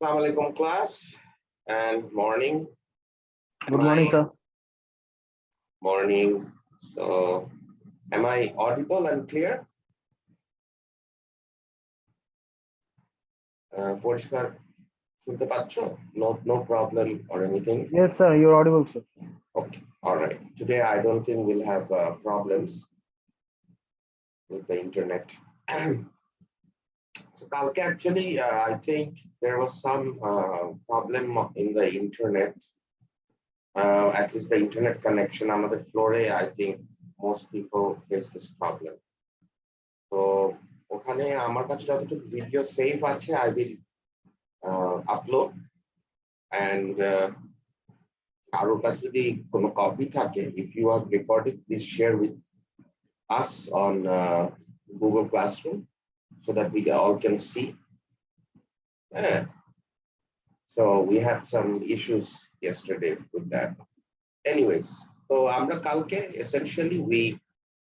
Assalamu alaikum class and morning. Good morning, sir. Morning. So, am I audible and clear? পরিষ্কার শুনতে পাচ্ছো? No problem or anything? Yes, sir. You're audible, sir. Okay. All right. Today, I don't think we'll have problems with the internet. So, actually, I think there was some problem in the internet. At least the internet connection on the floor, I think most people face this problem. So, ওখানে আমার কাছে যতটুকু video save আছে I will upload and কারোর কাছে যদি কোনো copy থাকে, if you have recorded, please share with us on Google Classroom so that we all can see. So we had some issues yesterday with that. Anyways, so আমরা কালকে essentially we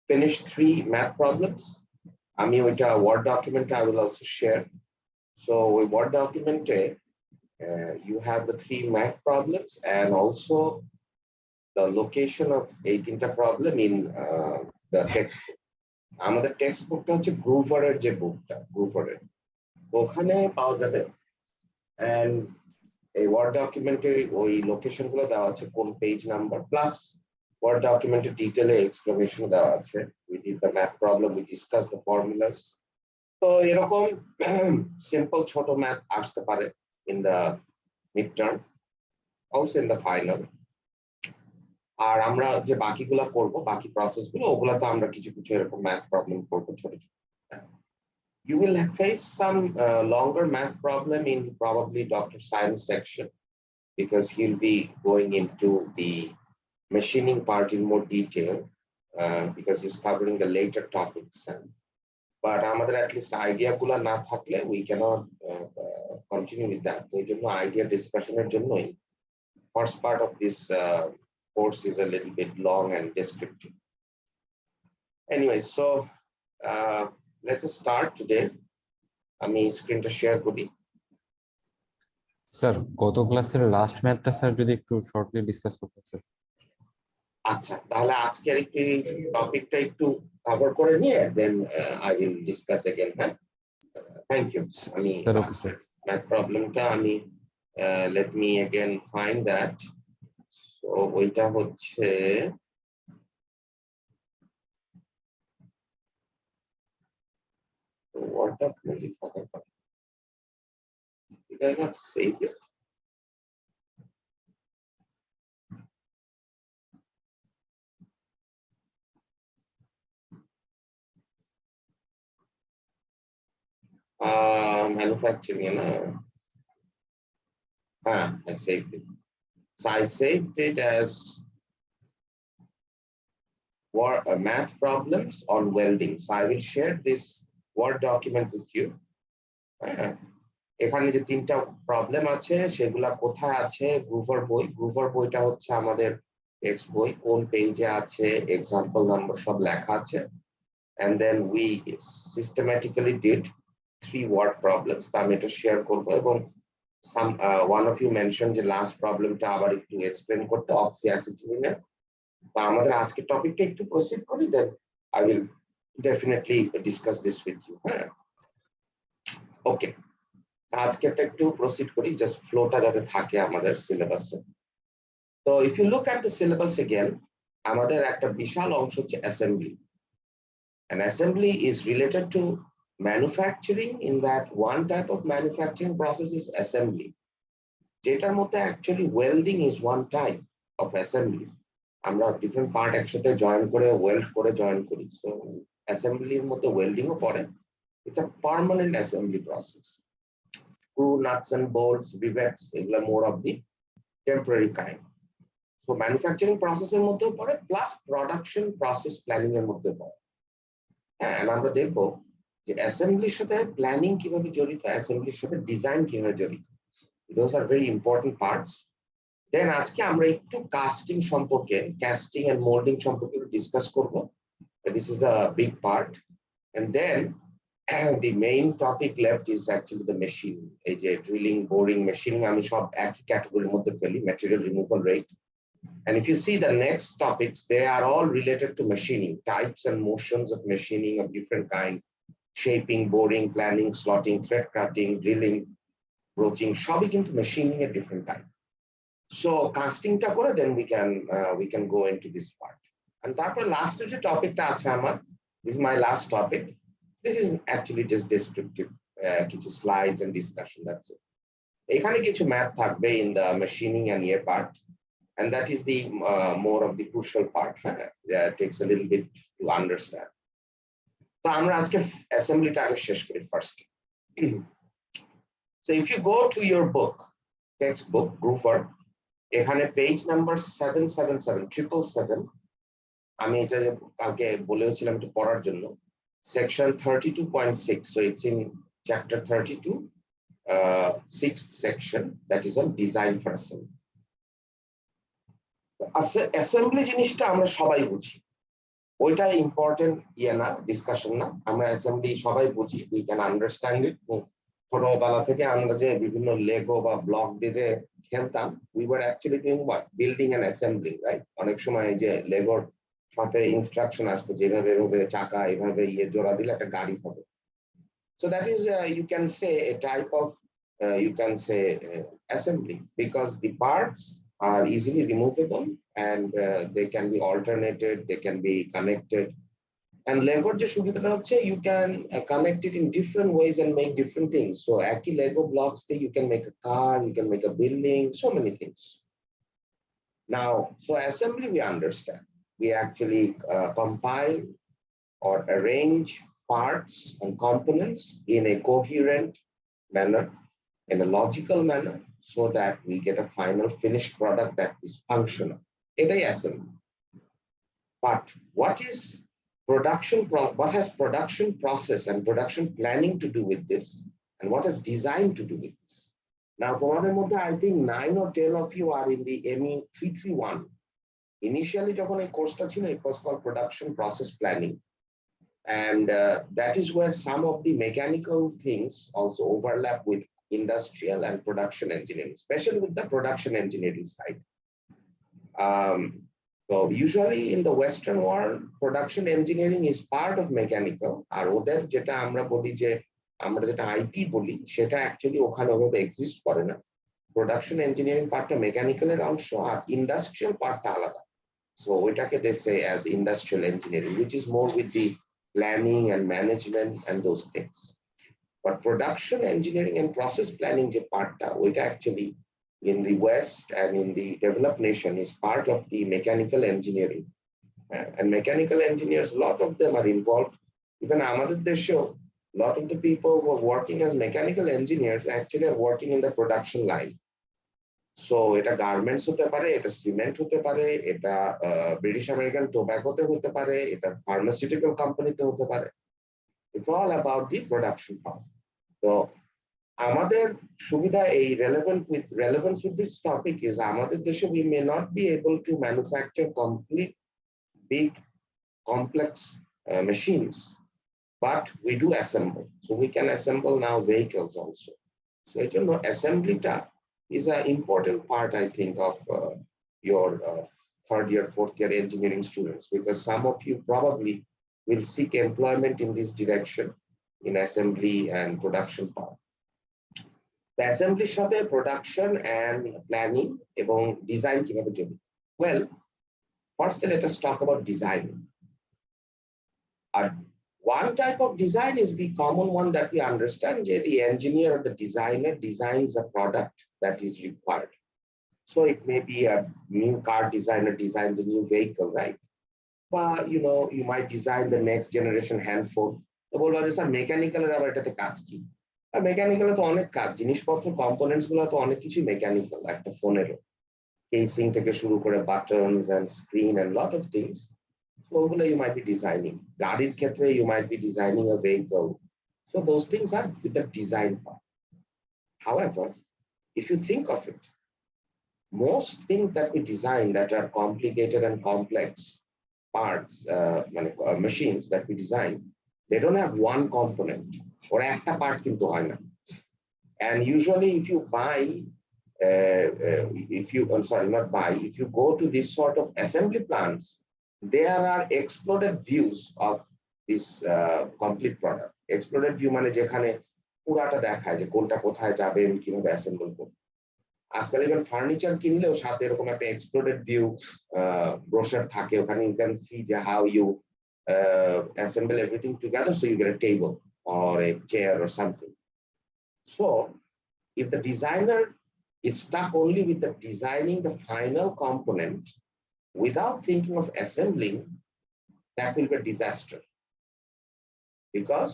finished 3 math problems. আমি ওইটা Word document I will also share. So with Word document you have the 3 math problems and also the location of 18th problem in the textbook. আমাদের টেক্সটবুকটা হচ্ছে গ্রুভারের যে বুকটা, গ্রুভারের ওখানে পাওয়া যাবে। and এই Word document-এ ওই লোকেশন গুলো দেওয়া আছে, কোন পেজ নাম্বার, প্লাস Word document-এ ডিটেইলে এক্সপ্লেনেশন দেওয়া আছে। We did the math problem, we discussed the formulas. তো এরকম সিম্পল ছোট ম্যাথ আসতে পারে in the midterm, also in the final. আর আমরা যে বাকিগুলো করব, বাকি প্রসেসগুলো, ওগুলা তো আমরা কিছু কিছু এরকম ম্যাথ প্রবলেম করব ছোট ছোট। You will face some longer math problem in probably Dr. Science section because he'll be going into the machining part in more detail because he's covering the later topics. But আমাদের at least idea গুলা না থাকলে we cannot continue with that. তো এই জন্য idea discussion এর জন্যই first part of this course is a little bit long and descriptive. Anyway, so let's start today. আমি স্ক্রিনটা শেয়ার করি। স্যার গত ক্লাসের লাস্ট ম্যাথটা স্যার যদি একটু শর্টলি ডিসকাস করতেন স্যার। আচ্ছা, তাহলে আজকের একটি টপিকটা একটু কভার করে নিয়ে then I will discuss again. হ্যাঁ, থ্যাংক ইউ। আমি ম্যাথ প্রবলেমটা আমি let me again find that. So ওইটা হচ্ছে what document is talking about? Did I not save it? Manufacturing, I saved it. So I saved it as math problems on welding. So I will share this Word document with you. এখানে যে 3টা problem আছে সেগুলা কোথায় আছে, গ্রুভার বইটা হচ্ছে আমাদের টেক্সট বই, কোন পেজে আছে, এক্সাম্পল নাম্বার সব লেখা আছে। and then we systematically did 3 word problems. তা আমি এটা শেয়ার করব এবং some one of you mentioned যে লাস্ট প্রবলেমটা আবার একটু এক্সপ্লেন করতে, অক্সিঅ্যাসিটিলিনের। তা আমাদের আজকের টপিকটা একটু প্রসিড করি, দেন I will definitely discuss this with you. ওকে, আজকেরটা একটু প্রসিড করি, জাস্ট ফ্লোটা যাতে থাকে আমাদের সিলেবাসে। তো if you look at the syllabus again, আমাদের একটা বিশাল অংশ হচ্ছে assembly. And assembly is related to manufacturing in that one type of manufacturing process is assembly. যেটার মধ্যে actually welding is one type of assembly. আমরা different part একসাথে join করে well করে জয়েন করি। So অ্যাসেম্বলির মধ্যে ওয়েল্ডিংও পড়ে। It's a permanent assembly process. Screw, nuts and bolts, rivets, এগুলো more of the temporary kind. So manufacturing process এর মধ্যেও পড়ে, plus production process planning এর মধ্যে পড়ে। and আমরা দেখবো যে অ্যাসেম্বলির সাথে প্ল্যানিং কিভাবে জড়িত, অ্যাসেম্বলির সাথে ডিজাইন কিভাবে জড়িত। Those are very important parts. Then আজকে আমরা একটু কাস্টিং সম্পর্কে, কাস্টিং এন্ড মোল্ডিং সম্পর্কে ডিসকাস করব। This is a big part. And then the main topic left is actually the machine. Drilling, boring, machining, আমি সব একই ক্যাটাগরির মধ্যে ফেলি, material removal rate. And if you see the next topics, they are all related to machining, types and motions of machining of different kind, shaping, boring, planning, slotting, thread cutting, drilling, broaching, সবই কিন্তু machining at different time. So casting টা করে then we can go into this part. And তারপর last যে টপিকটা আছে আমার, this is my last topic. This is actually just descriptive, কিছু slides and discussion, that's it. এখানে কিছু math থাকবে in the machining and year part, and that is the more of the crucial part. Takes a little bit to understand. So আমরা আজকে assembly টা আগে শেষ করি first. So if you go to your book, textbook, Groover, এখানে page number 777, আমি এটা কালকে বলেছিলাম একটু পড়ার জন্য, section 32.6. So it's in chapter 32, 6th section, that is on design for assembly. Assembly জিনিসটা আমরা সবাই বুঝি, ওইটা ইম্পর্টেন্ট না, ডিসকাশন না। আমরা assembly সবাই বুঝি, we can understand it. ছোটবেলা থেকে আমরা যে বিভিন্ন লেগো বা ব্লক দিয়ে যে খেলতাম, we were actually doing what? Building and assembling, right? অনেক সময় যে লেগোর সাথে ইনস্ট্রাকশন আসতো, যেভাবে এভাবে চাকা এভাবে জোড়া দিলে একটা গাড়ি হবে। So that is you can say a type of assembly, because the parts are easily removable and they can be alternated, they can be connected. And Lego যে সুবিধাটা হচ্ছে, you can connect it in different ways and make different things. So একই Lego blocks দিয়ে you can make a car, you can make a building, so many things. Now, so assembly we understand. We actually compile or arrange parts and components in a coherent manner, in a logical manner, so that we get a final finished product that is functional. Etai assembly. But what has production process and production planning to do with this, and what has design to do with this? Now, তোমাদের মধ্যে I think 9 or 10 of you are in the ME-333. Initially, যখন এই কোর্সটা ছিল, it was called production process planning, and that is where some of the mechanical things also overlap with industrial and production engineering, especially with the production engineering side. So usually in the Western world, production engineering is part of mechanical, আর ওদের যেটা আমরা বলি যে আমরা যেটা IP বলি, সেটা actually ওখানে ওভাবে exist করে না। Production engineering পার্টটা মেকানিক্যালের অংশ, আর ইন্ডাস্ট্রিয়াল পার্টটা আলাদা। So ওইটাকে they say as industrial engineering, which is more with the planning and management and those things. But production engineering and process planning যে পার্টটা, ওইটা actually in the West and in the developed nation is part of the mechanical engineering. And mechanical engineers, a lot of them are involved. Even আমাদের দেশেও, a lot of the people who are working as mechanical engineers actually are working in the production line. So এটা garments হতে পারে, এটা cement হতে পারে, এটা British American টোব্যাকোতে হতে পারে, এটা ফার্মাসিউটিক্যাল কোম্পানিতে হতে পারে। It's all about the production part. So আমাদের সুবিধা এই relevance with this topic is আমাদের দেশে we may not be able to manufacture complete big complex machines, but we do assemble. So we can assemble now vehicles also. So এই জন্য assembly-টা is an important part, I think, of your third year, fourth year engineering students, because some of you probably will seek employment in this direction in assembly and production part. The assembly সাথে production and planning এবং design কিভাবে জড়িত? Well, first let us talk about design. One type of design is the common one that we understand. The engineer or the designer designs a product that is required. So it may be a new car designer designs a new vehicle, right? But you might design the next generation handphone. তো বলবা যে sir মেকানিক্যালের আবার এটাতে কাজ কি? মেকানিক্যালে তো অনেক কাজ, জিনিসপত্র কম্পোনেন্টস গুলো তো অনেক কিছুই মেকানিক্যাল একটা ফোনেরও, কেসিং থেকে শুরু করে buttons and screen and lot of things. So you might be designing. গাড়ির ক্ষেত্রে you might be designing a vehicle. So those things are with the design part. However, if you think of it, most things that we design that are complicated and complex parts, machines that we design, They don't have one component or একটা part কিন্তু হয় না. And usually if you buy, I'm sorry, not buy, if you go to this sort of assembly plants, there are exploded views of this complete product. Exploded view মানে যেখানে পুরাটা দেখায় যে কোনটা কোথায় যাবে এবং কিভাবে অ্যাসেম্বল করবে। আজকাল ইভেন ফার্নিচার কিনলেও সাথে এরকম একটা এক্সপ্লোডেড ভিউ ব্রোশার থাকে, ওখানে ইউ ক্যান সি যে how you assemble everything together so you get a table or a chair or something. So if the designer is stuck only with the designing the final component without thinking of assembling, that will be a disaster, because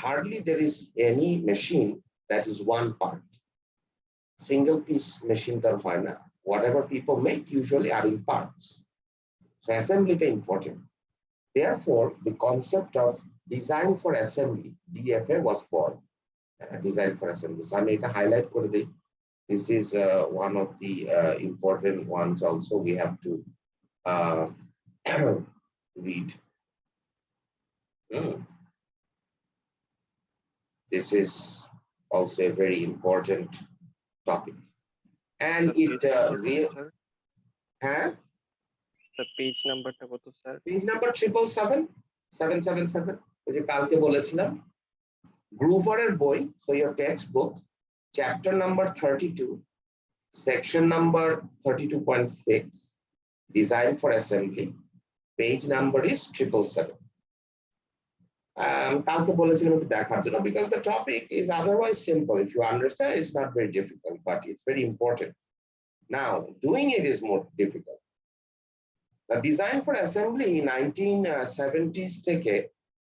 hardly there is any machine that is one part. Single piece machine tar hoy na. Whatever people make usually are in parts. So assembly is important. Therefore, the concept of design for assembly, DFA, was born. Design for assembly. So I made a highlight for the. This is one of the important ones. Also, we have to read. This is also a very important topic, and it The page number টা কত sir? Page number 777. ওই যে কালকে বলেছিলাম গ্রুভারের বই, so your textbook, chapter number 32, section number 32.6, design for assembly, page number is 777. কালকে বলেছিলাম একটু দেখার জন্য, because the topic is otherwise simple. If you understand, it's not very difficult, but it's very important. Now, doing it is more difficult. The design for assembly in 1970s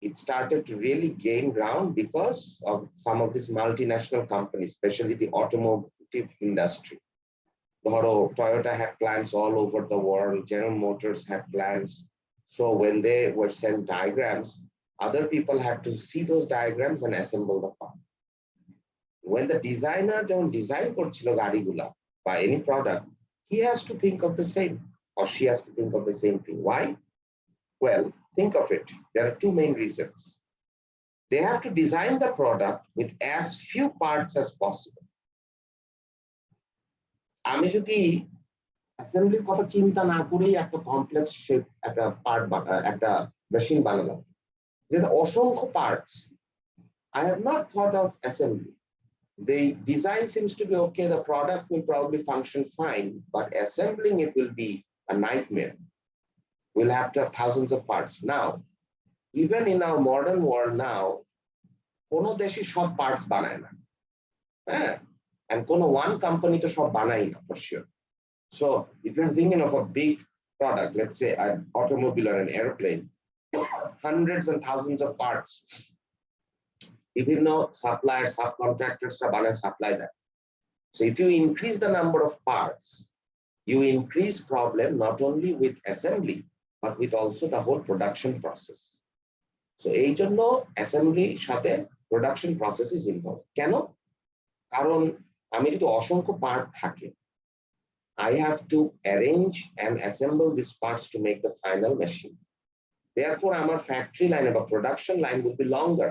it started to really gain ground because of some of these multinational companies, especially the automotive industry. Toyota had plants all over the world. General Motors had plants. So when they were sent diagrams, other people had to see those diagrams and assemble the part. When the designer don't design korchilo gari gula by any product, he has to think of the same, or she has to think of the same thing. Why? Well, think of it. There are two main reasons. They have to design the product with as few parts as possible. আমি যদি অ্যাসেম্বলির কথা চিন্তা না করেই একটা complex shape একটা part একটা machine বানালাম, যেটা অসংখ্য parts, I have not thought of assembly. The design seems to be okay. The product will probably function fine, but assembling it will be a nightmare. We'll have to have thousands of parts. Now, even in our modern world now, কোনো দেশই সব parts বানায় না, and কোনো one company to সব বানায় না for sure. So if you're thinking of a big product, let's say an automobile or an airplane, hundreds and thousands of parts, বিভিন্ন suppliers, subcontractors supply that. So if you increase the number of parts, you increase problem not only with assembly, but with also the whole production process. So এই জন্য assembly সাথে production process is involved. কেন? কারণ আমি যদি অসংখ্য part থাকে, I have to arrange and assemble these parts to make the final machine. Therefore, our factory line or production line will be longer,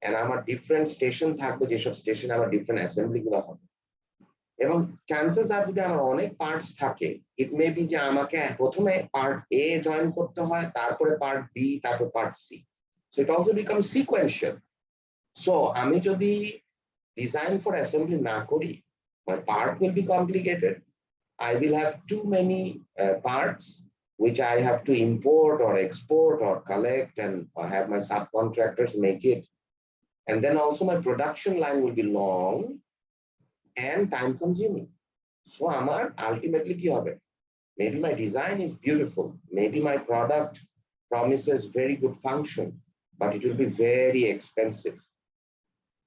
and our different station থাকবে, যেসব station আমার different assembly গুলো হবে। এবং chances আর যদি আমার অনেক parts থাকে, ইট মে বি যে আমাকে প্রথমে পার্ট এ জয়েন করতে হয়, তারপরে পার্ট বি, তারপর part C. So it also become sequential. So আমি যদি ডিজাইন ফর অ্যাসেম্বলি না করি, my part will be complicated. I will have too many parts which I have to import or export or collect and have my subcontractors make it. And then also my production line will be long and time consuming. So amar ultimately ki hobe? Maybe my design is beautiful, maybe my product promises very good function, but it will be very expensive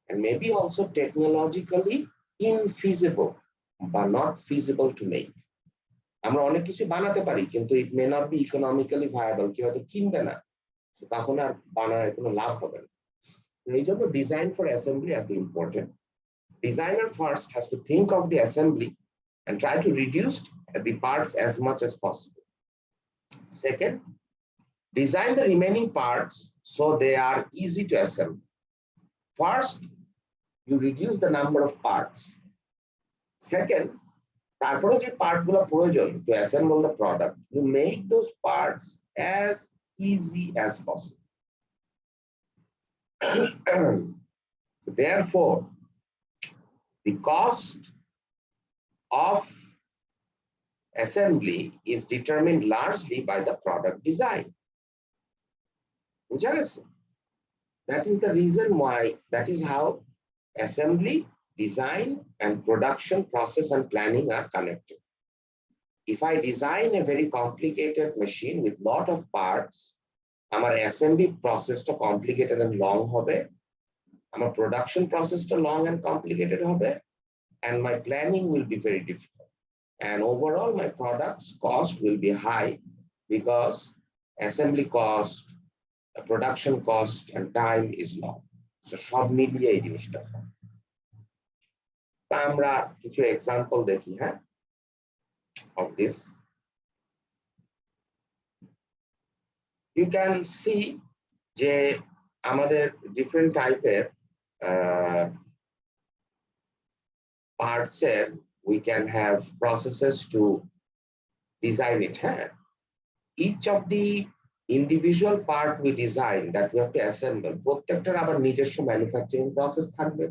and maybe also technologically infeasible, but not feasible to make. আমরা অনেক কিছু বানাতে পারি, কিন্তু it may not be economically viable, কেউ হয়তো কিনবে না, তখন আর বানানোর কোনো লাভ হবে না। এই জন্য ডিজাইন ফর অ্যাসেম্বলি এত important. Designer first has to think of the assembly and try to reduce the parts as much as possible. Second, Design the remaining parts so they are easy to assemble. First, you reduce the number of parts. Second, তারপরে যে পার্টগুলো প্রয়োজন to assemble the product, you make those parts as easy as possible. Therefore, the cost of assembly is determined largely by the product design. That is the reason why, that is how assembly, design, and production process and planning are connected. If I design a very complicated machine with lot of parts, our assembly process to complicated and long hobe, our production process to long and complicated hobe, and my planning will be very difficult. And overall, my product's cost will be high because assembly cost, production cost, and time is long. So সব মিলিয়ে এই জিনিসটা। আমরা কিছু example দেখি, হ্যাঁ, of this. You can see যে আমাদের different টাইপের parts এর we can have processes to design it. Each of the individual part we design that we have to assemble, প্রত্যেকটার আবার নিজস্ব manufacturing process থাকবে.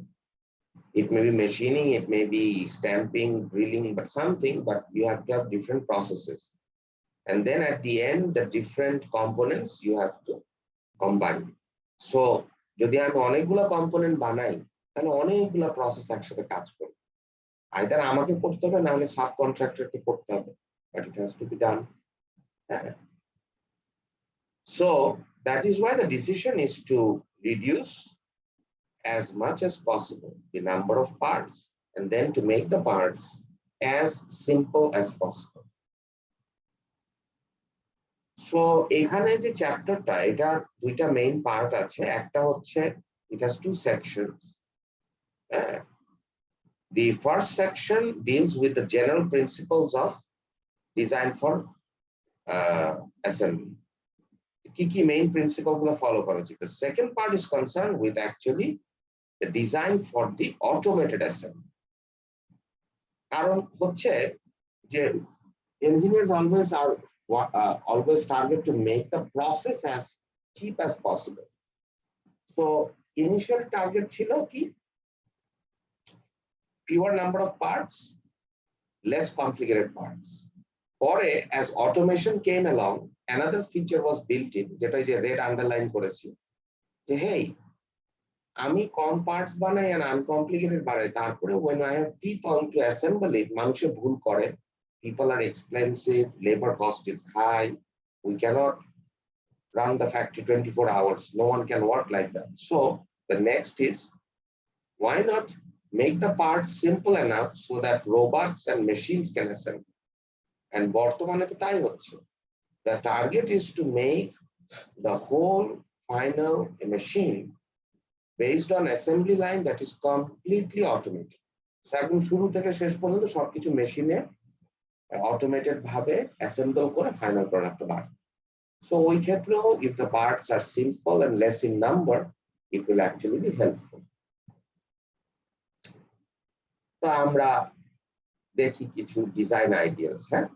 It may be machining, it may be stamping, drilling, but something, but you have to have different processes. And then at the end, the different components you have to combine. So, যদি আমি অনেকগুলো component বানাই, তাহলে অনেকগুলো process একসাথে কাজ করবে। Either আমাকে করতে হবে, না হলে সাব কন্ট্রাক্টরকে করতে হবে, but it has to be done. So that is why the decision is to reduce as much as possible the number of parts, and then to make the parts as simple as possible. So এখানে যে চ্যাপ্টারটা, এটা দুইটা main part আছে। একটা হচ্ছে it has two sections. The first section deals with the general principles of design for assembly. কি main principle গুলো ফলো করা উচিত। The second part is concerned with actually the design for the automated assembly. কারণ হচ্ছে যে engineers always target to make the process as cheap as possible. So initial target ছিল কি, fewer number of parts, less complicated parts. পরে as automation came along, another feature was built in, যেটা যে red underline করেছি, যে hey, আমি কম parts বানাই and uncomplicated বানাই, তারপরে when I have people to assemble it, মানুষে ভুল করে, people are expensive, labor cost is high, we cannot run the factory 24 hours, no one can work like that. So the next is, why not make the parts simple enough so that robots and machines can assemble? And বর্তমানে তো তাই হচ্ছে। The target is to make the whole final machine based on assembly line that is completely automated. So একদম শুরু থেকে শেষ পর্যন্ত সবকিছু মেশিনে automated ভাবে assemble করে final product বানায়। So ওই ক্ষেত্রেও if the parts are simple and less in number, it will actually be helpful. তো আমরা দেখি কিছু design ideas, হ্যাঁ?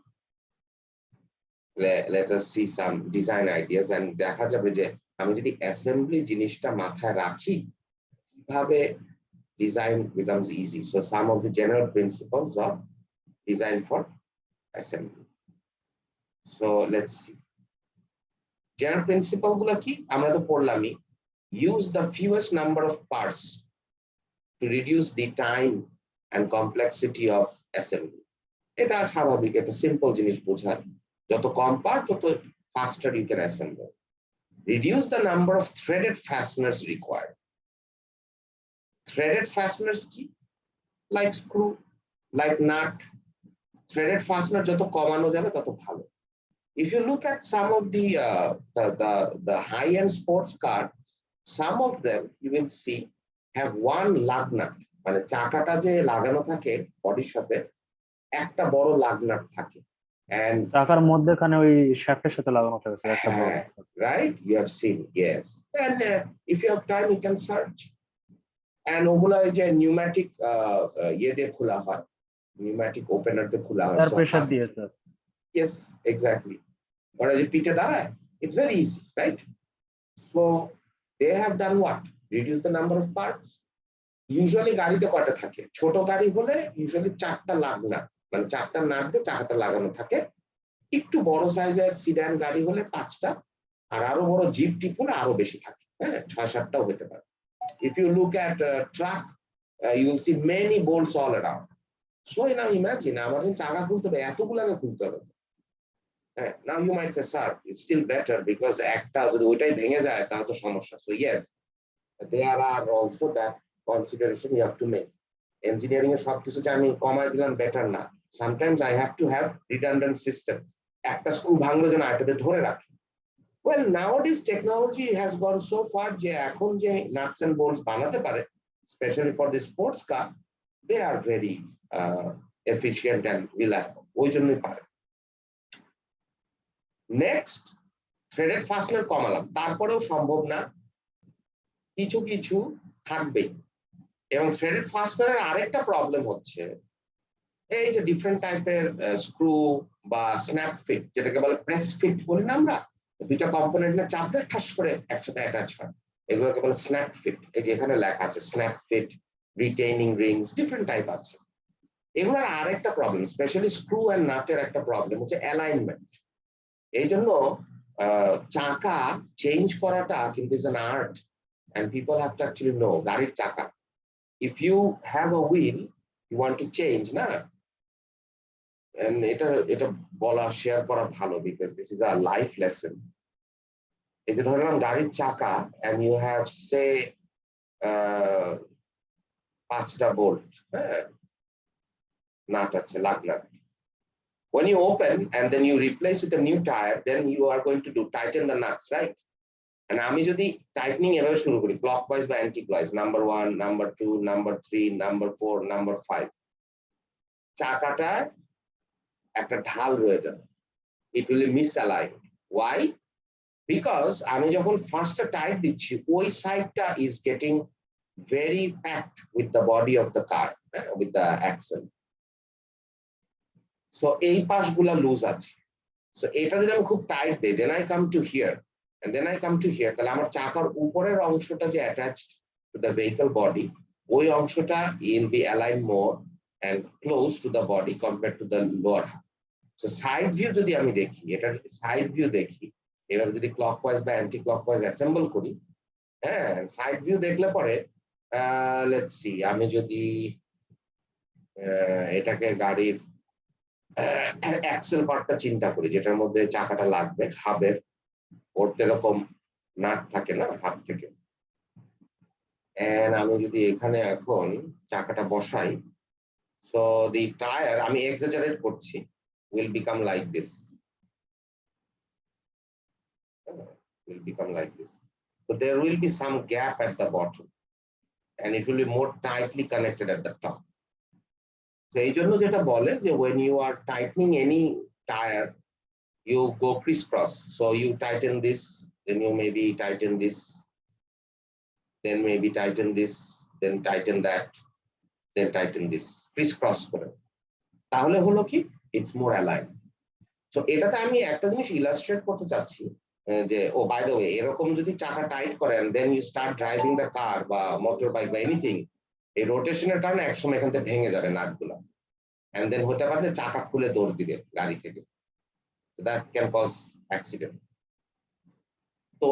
Let us see some design ideas and দেখা যাবে যে আমি যদি assembly জিনিসটা মাথায় রাখি, কিভাবে design becomes easy. So some of the general principles of design for assembly. So let's see. General principle গুলো কি আমরা তো পড়লামই। Use the fewest number of parts to reduce the time and complexity of assembly. এটা স্বাভাবিক, এটা simple জিনিস বোঝার। যত কম পার্ট তত faster you can assemble. Reduce the number of threaded fasteners required. Threaded fasteners ki? Like screw, like nut. Threaded fastener যত কমানো যাবে তত ভালো। If you look at some of the high-end sports cars, some of them you will see have one lug nut. মানে চাকাটা যে লাগানো থাকে বডির সাথে একটা বড় lug nut থাকে, and চাকার মধ্যেখানে ওই শ্যাফটের সাথে লাগানো থাকে স্যার একটা বড়। right, you have seen, yes, and if you have time you can search. And ওগুলা ওই যে নিউম্যাটিক ইয়ে দিয়ে খোলা হয়, নিউম্যাটিক ওপেনার দিয়ে খোলা হয়। তার প্রেসার দিয়ে স্যার। Yes, exactly. ওরা যে পিঠে দাঁড়ায়, it's very easy, right? So they have done what? Reduce the number of parts. Usually গাড়িতে কয়টা থাকে? ছোট গাড়ি হলে usually 4টা নাট, মানে 4টা নাট দিয়ে চাকাটা লাগানো থাকে। একটু বড় সাইজের সিডান গাড়ি হলে 5টা, আর আরো বড় জিপ টিপ হলে আরো বেশি থাকে, হ্যাঁ 6-7টাও হতে পারে। If you look at a truck, you will see many bolts all around. So now imagine, আমাদের চাকা খুলতে হবে, এতগুলাকে খুলতে হবে। Now you might say, sir, it's still better because একটা যদি ওইটাই ভেঙে যায় তাহলে তো সমস্যা। So yes, there are also that consideration you have to make. Engineering এর সবকিছু যে আমি কমায় দিলাম বেটার না। Sometimes I have to have redundant system. একটা স্ক্রু ভাঙলো যেন আরেকটাতে ধরে রাখি। Well, nowadays technology has gone so far যে এখন যে nuts and bolts বানাতে পারে, especially for the sports car, they are very efficient and reliable. ওই জন্যই পারে। নেক্সট, থ্রেডেড ফাস্টনার কমালাম, তারপরেও সম্ভব না, কিছু কিছু থাকবে। এবং থ্রেডেড ফাস্টনারের আরেকটা প্রবলেম হচ্ছে এই যে ডিফারেন্ট টাইপের স্ক্রু বা স্ন্যাপ ফিট, যেটাকে বলে প্রেস ফিট বলি না আমরা, দুইটা কম্পোনেন্ট না চাপ দিয়ে ঠাস করে একসাথে অ্যাটাচ হয়, এগুলোকে বলে স্ন্যাপ ফিট। এই যে এখানে লেখা আছে snap fit, retaining rings, different type আছে। এগুলোর আরেকটা প্রবলেম, স্পেশালি স্ক্রু অ্যান্ড নাটের একটা প্রবলেম হচ্ছে অ্যালাইনমেন্ট। এই জন্য চাকা চেঞ্জ করাটা কিন্তু is an art, and people have to actually know গাড়ির চাকা, if you have a wheel you want to change না, and এটা বলা শেয়ার করা ভালো because this is a life lesson. এই যে ধরলাম গাড়ির চাকা and you have say 5টা বোল্ট, হ্যাঁ নাট আছে লাগ nut. When you open and then you replace with a new tire, then you are going to do tighten the nuts, right? And আমি যদি টাইটনিং এভাবে শুরু করি ক্লকওয়াইজ বা anti clockwise, number 1, number 2, number 3, number 4, number 5, চাকাটা একটা ঢাল রয়ে যাবে, it will misalign. Why? Because আমি যখন ফার্স্টটা টাইট দিচ্ছি ওই সাইডটা is getting very packed with the body of the car, with the axle. So এই পাশগুলা লুজ আছে, so এটা যদি আমি খুব টাইট দিই, then I come to here and then I come to here, তাহলে আমার চাকার উপরের অংশটা যে attached to the vehicle body, ওই অংশটা will be aligned more and close to the body compared to the lower half. So side view যদি আমি দেখি, এটা যদি সাইড ভিউ দেখি, এভাবে যদি ক্লকওয়াইজ বা অ্যান্টি ক্লকওয়াইজ অ্যাসেম্বল করি, হ্যাঁ সাইড ভিউ দেখলে পরে লেটস সি, আমি যদি এটাকে গাড়ির অ্যাক্সেল পার্টটা চিন্তা করি, যেটার মধ্যে চাকাটা লাগবে, হাবের ওর এরকম নাট থাকে না হাত থেকে, এন্ড আমি যদি এখানে এখন চাকাটা বসাই, সো দি টায়ার, আমি এক্সাজারেট করছি, will become like this, will become like this. So there will be some gap at the bottom and it will be more tightly connected at the top. So এই জন্য যেটা বলে যে when you are tightening any tire you go crisscross, so you tighten this, then you maybe tighten this, then maybe tighten this, then tighten that, then tighten this, crisscross করে, তাহলে হলো কি it's more aligned. So এটাতে আমি একটা জিনিস illustrate করতে চাচ্ছি যে ও বাই দ্য ওয়ে, এরকম যদি চাকা টাইট করেন then you start driving the car বা মোটর বাইক বা এনিথিং, এই রোটেশনের কারণে একসময় এখান থেকে ভেঙে যাবে নাটগুলো, and then হতে পারে যে চাকা খুলে দৌড় দিবে গাড়ি থেকে, that can cause accident. So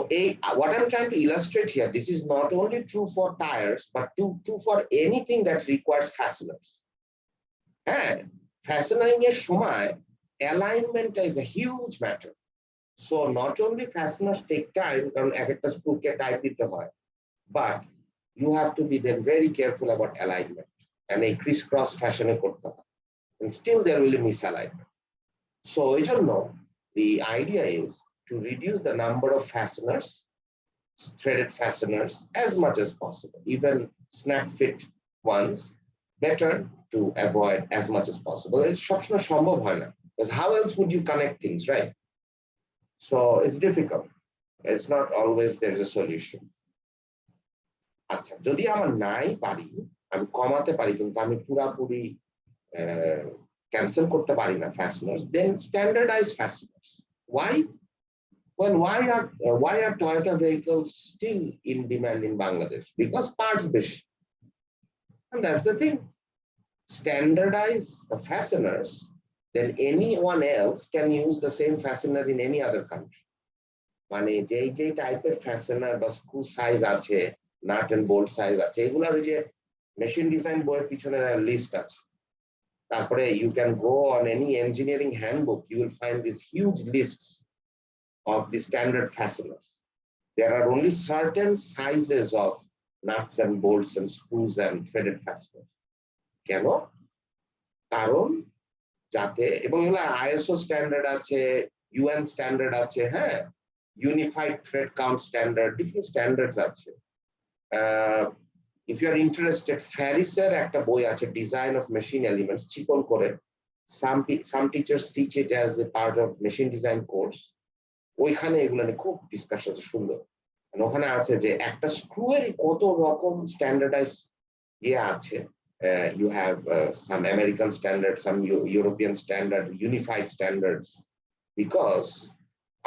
what I'm trying to illustrate here, this is not only true for tires but true for anything that requires fasteners. হ্যাঁ, fastening এর সময় alignment is a huge matter. So not only fasteners take time, কারণ এক একটা স্ক্রুকে tight দিতে হয়, but you have to be then very careful about alignment and a crisscross fashion এ করতে হয়, and still there will be misalignment. So এই জন্য the idea is to reduce the number of fasteners, threaded fasteners, as much as possible, even snap fit ones, better to avoid as much as possible. It's সবসময় সম্ভব হয় না, Because how else would you connect things, right? So it's difficult. It's not always there's a solution. আচ্ছা যদি আমার নাই পারি আমি কমাতে পারি কিন্তু আমি পুরাপুরি ক্যান্সেল করতে পারি না fasteners, then standardize fasteners. Why? Well, why are Toyota vehicles still in demand in Bangladesh? Because parts beshi. And that's the thing. Standardize the fasteners, then anyone else can use the same fastener in any other country. মানে যে টাইপের fastener বা screw size আছে, nut and bolt size আছে, এগুলার যে machine design বইয়ের পিছনে লিস্ট আছে। তারপরে you can go on any engineering handbook, you will find these huge lists of the standard fasteners. There are only certain sizes of nuts and bolts and screws and threaded fasteners. কেন? কারণ যাতে এবং এগুলা ISO standard আছে, UN standard আছে, হ্যাঁ, unified thread count standard, different standards আছে। If you are interested, Ferrisের একটা বই আছে, ডিজাইন অফ মেশিন এলিমেন্টস, চিকন করে। Some teachers teach it as a part of machine design course. ওইখানে এগুলো নিয়ে খুব ডিসকাশন সুন্দর। ওখানে আছে যে একটা স্ক্রু এর কত রকম স্ট্যান্ডার্ডাইজ ইয়ে আছে। You have some American standards, some European standard, unified standards, because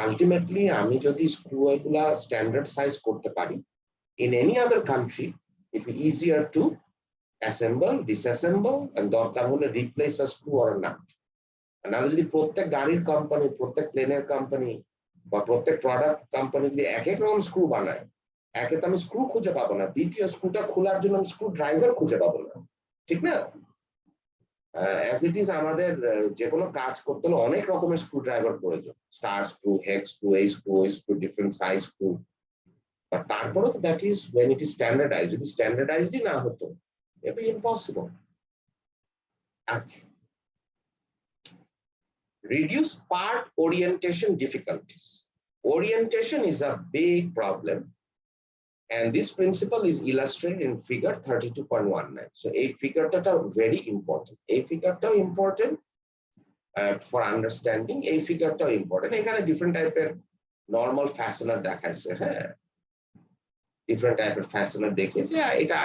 ultimately আমি যদি স্ক্রু এগুলা স্ট্যান্ডার্ড সাইজ করতে পারি in any other country, it will be easier to assemble, disassemble, and দরকার হলে replace a screw or a nut. আর যদি প্রত্যেক গাড়ির কোম্পানি, প্রত্যেক প্লেনের কোম্পানি বা প্রত্যেক প্রোডাক্ট কোম্পানি যদি এক এক রকম স্ক্রু বানায়, একে তো আমি স্ক্রু খুঁজে পাবো না, দ্বিতীয় স্ক্রুটা খোলার জন্য আমি স্ক্রু ড্রাইভার খুঁজে পাবো না, ঠিক না? অ্যাজ ইট ইজ আমাদের যে কোনো কাজ করতে হলে অনেক রকমের স্ক্রু ড্রাইভার প্রয়োজন, স্টার স্ক্রু, হেক্স স্ক্রু, এই স্ক্রু, ওই screw, different size screw. But তারপরে that is when it is standardized. যদি স্ট্যান্ডার্ডাইজডই না হতো, it would be impossible. আচ্ছা, reduce part orientation difficulties. Orientation is a big problem, and this principle is illustrated in figure 32.19. So a figure that are very important. A figure that important for understanding. A figure that important. এখানে different type of normal fastener দেখাইছে, হ্যাঁ, different type of fastener দেখিয়েছে। এটা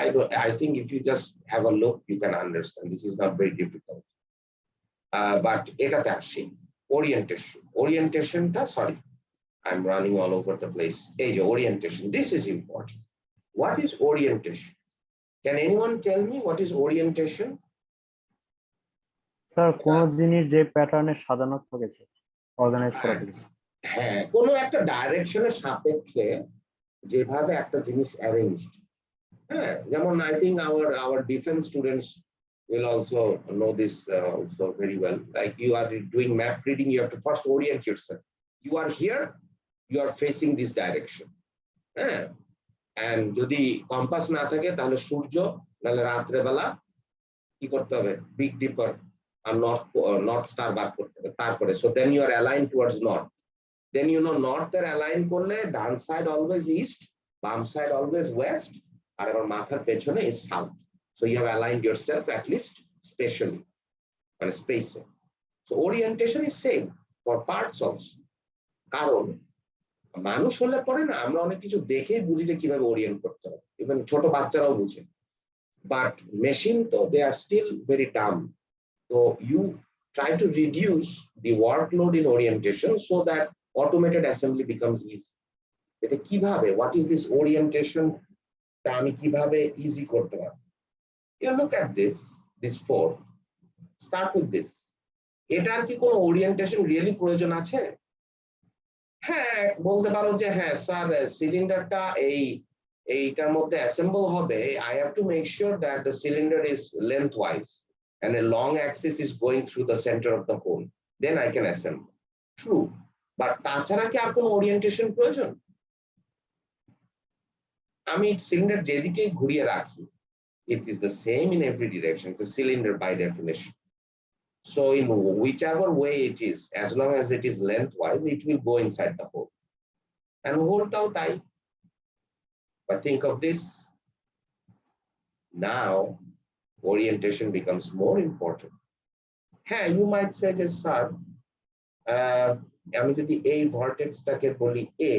I think if you just have a look, you can understand. This is not very difficult. But এটাতে আসি orientationটা, sorry, I'm running all over the place. এই যে orientation, this is important. What is orientation? Can anyone tell me what is orientation? Sir কোন জিনিস যে প্যাটার্নে সাজানো থাকেছে, organise করা থাকেছে। হ্যাঁ, কোনো একটা ডাইরেকশনের সাপেক্ষে যেভাবে একটা জিনিস অ্যারেঞ্জড, হ্যাঁ, যেমন I think our defense students will also know this also very well. Like you are doing map reading, you have to first orient yourself. You are here, you are facing this direction, and যদি compass না থাকে তাহলে সূর্য, নাহলে রাত্রে বেলা কি করতে হবে, big ডিপার আর north star বার করতে হবে তারপরে। So then you are aligned towards north. Then you know north এর align করলে ডান সাইড always east, বাম সাইড always west, আর আমার মাথার পেছনে is south. So you have aligned yourself at least spatially, মানে স্পেসে। So orientation is same for parts also. কারণ মানুষ হলে পরে না আমরা অনেক কিছু দেখেই বুঝি যে কিভাবে ওরিয়েন্ট করতে হবে, ইভেন ছোট বাচ্চারাও বুঝে, বাট মেশিন তো দে আর স্টিল ভেরি ডাম। তো you try to reduce the workload in orientation so that automated assembly becomes easy. এটা কিভাবে, হোয়াট ইজ দিস ওরিয়েন্টেশন, তা আমি কিভাবে ইজি করতে পারবো? You look at this four, start with this. এটার কি কোনো ওরিয়েন্টেশন রিয়েলি প্রয়োজন আছে? হ্যাঁ, বলতে পারো যে হ্যাঁ স্যার, সিলিন্ডারটা এইটার মধ্যে অ্যাসেম্বল হবে, I have to make sure that the cylinder is lengthwise and a long axis is going through the center of the hole, then I can assemble. True, but তাছাড়া কি আর কোনো ওরিয়েন্টেশন প্রয়োজন? আমি cylinder যেদিকে ঘুরিয়ে রাখি, it is the same in every direction. It's a cylinder by definition. So in whichever way it is, as long as it is lengthwise, it will go inside the hole. And hole tao tai. But think of this. Now, orientation becomes more important. Hey, you might say this, sir, আমি যদি এই ভর্টেক্সটাকে বলি এ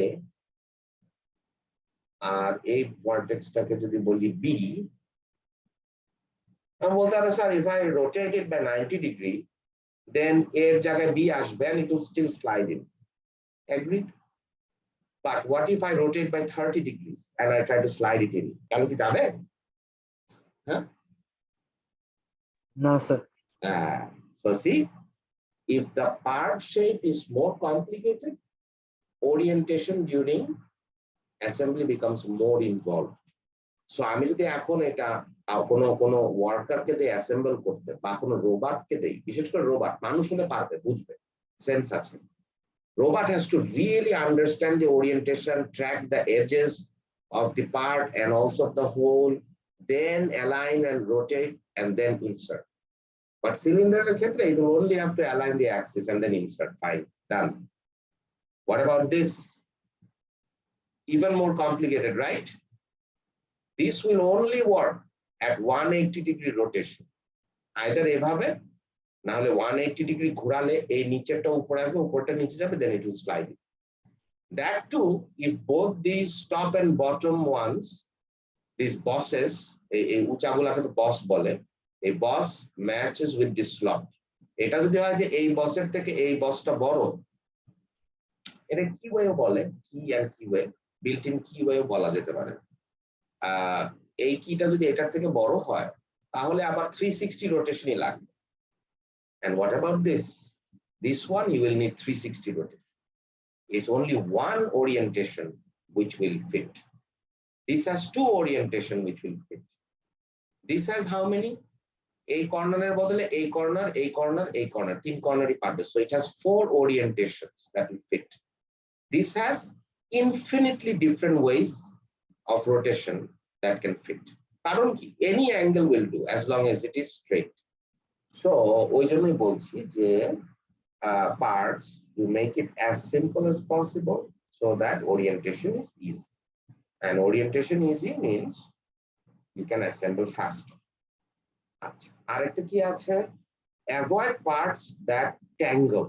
আর এই ভর্টেক্সটাকে যদি বলি B, আমি বলতে পারবো sir if I rotate it by 90 degree then এর জায়গায় বি আসবে and it will still slide in. Agreed? But what if I rotate by 30 degrees and I try to slide it in? তাহলে কি যাবে? হ্যাঁ? না sir. So see, if the part shape is more complicated, orientation during assembly becomes more involved. So আমি যদি এখন এটা কোনো ওয়ার্কারকে দিয়ে অ্যাসেম্বল করতে বা কোনো রোবটকে দেই, বিশেষ করে রোবট, মানুষ হলে পারবে, বুঝবে, সেন্স আছে। Robot has to really understand the orientation, track the edges of the part and also the whole, then align and rotate and then insert. But cylinder, etc., it will only have to align the axis and then insert. Fine, done. What about this? Even more complicated, right? This will only work at 180 degree rotation. Either এভাবে, না হলে 180 degree ঘোরালে এই নিচেরটা উপরে আসবে, উপরটা নিচে যাবে, then it will slide. That too, if both these top and bottom ones, these bosses, এই উঁচাগুলাকে তো বস বলে, এই বস matches with this slot. এটা যদি হয় যে এই বসের থেকে এই বসটা বড়, এটা কিওয়ে বলে, কি আর কিওয়ে, বিল্ট ইন কিওয়ে বলা যেতে পারে। এই কিটা যদি এটার থেকে বড় হয় তাহলে আবার 360 রোটেশনই লাগবে। And what about this? This one you will need 360 rotation. It's only one orientation which will fit. This has two orientation which will fit. This has how many? A corner বদলে a corner, a corner, a corner. তিন কর্নারই পারবে। So it has 4 orientations that will fit. This has infinitely different ways of rotation that can fit. কারণ কি? Any angle will do as long as it is straight. So ওই জন্যই বলছি যে parts, you make it as simple as possible so that orientation is easy. And orientation easy means you can assemble faster. আচ্ছা, আরেকটা কি আছে? Avoid parts that tangle.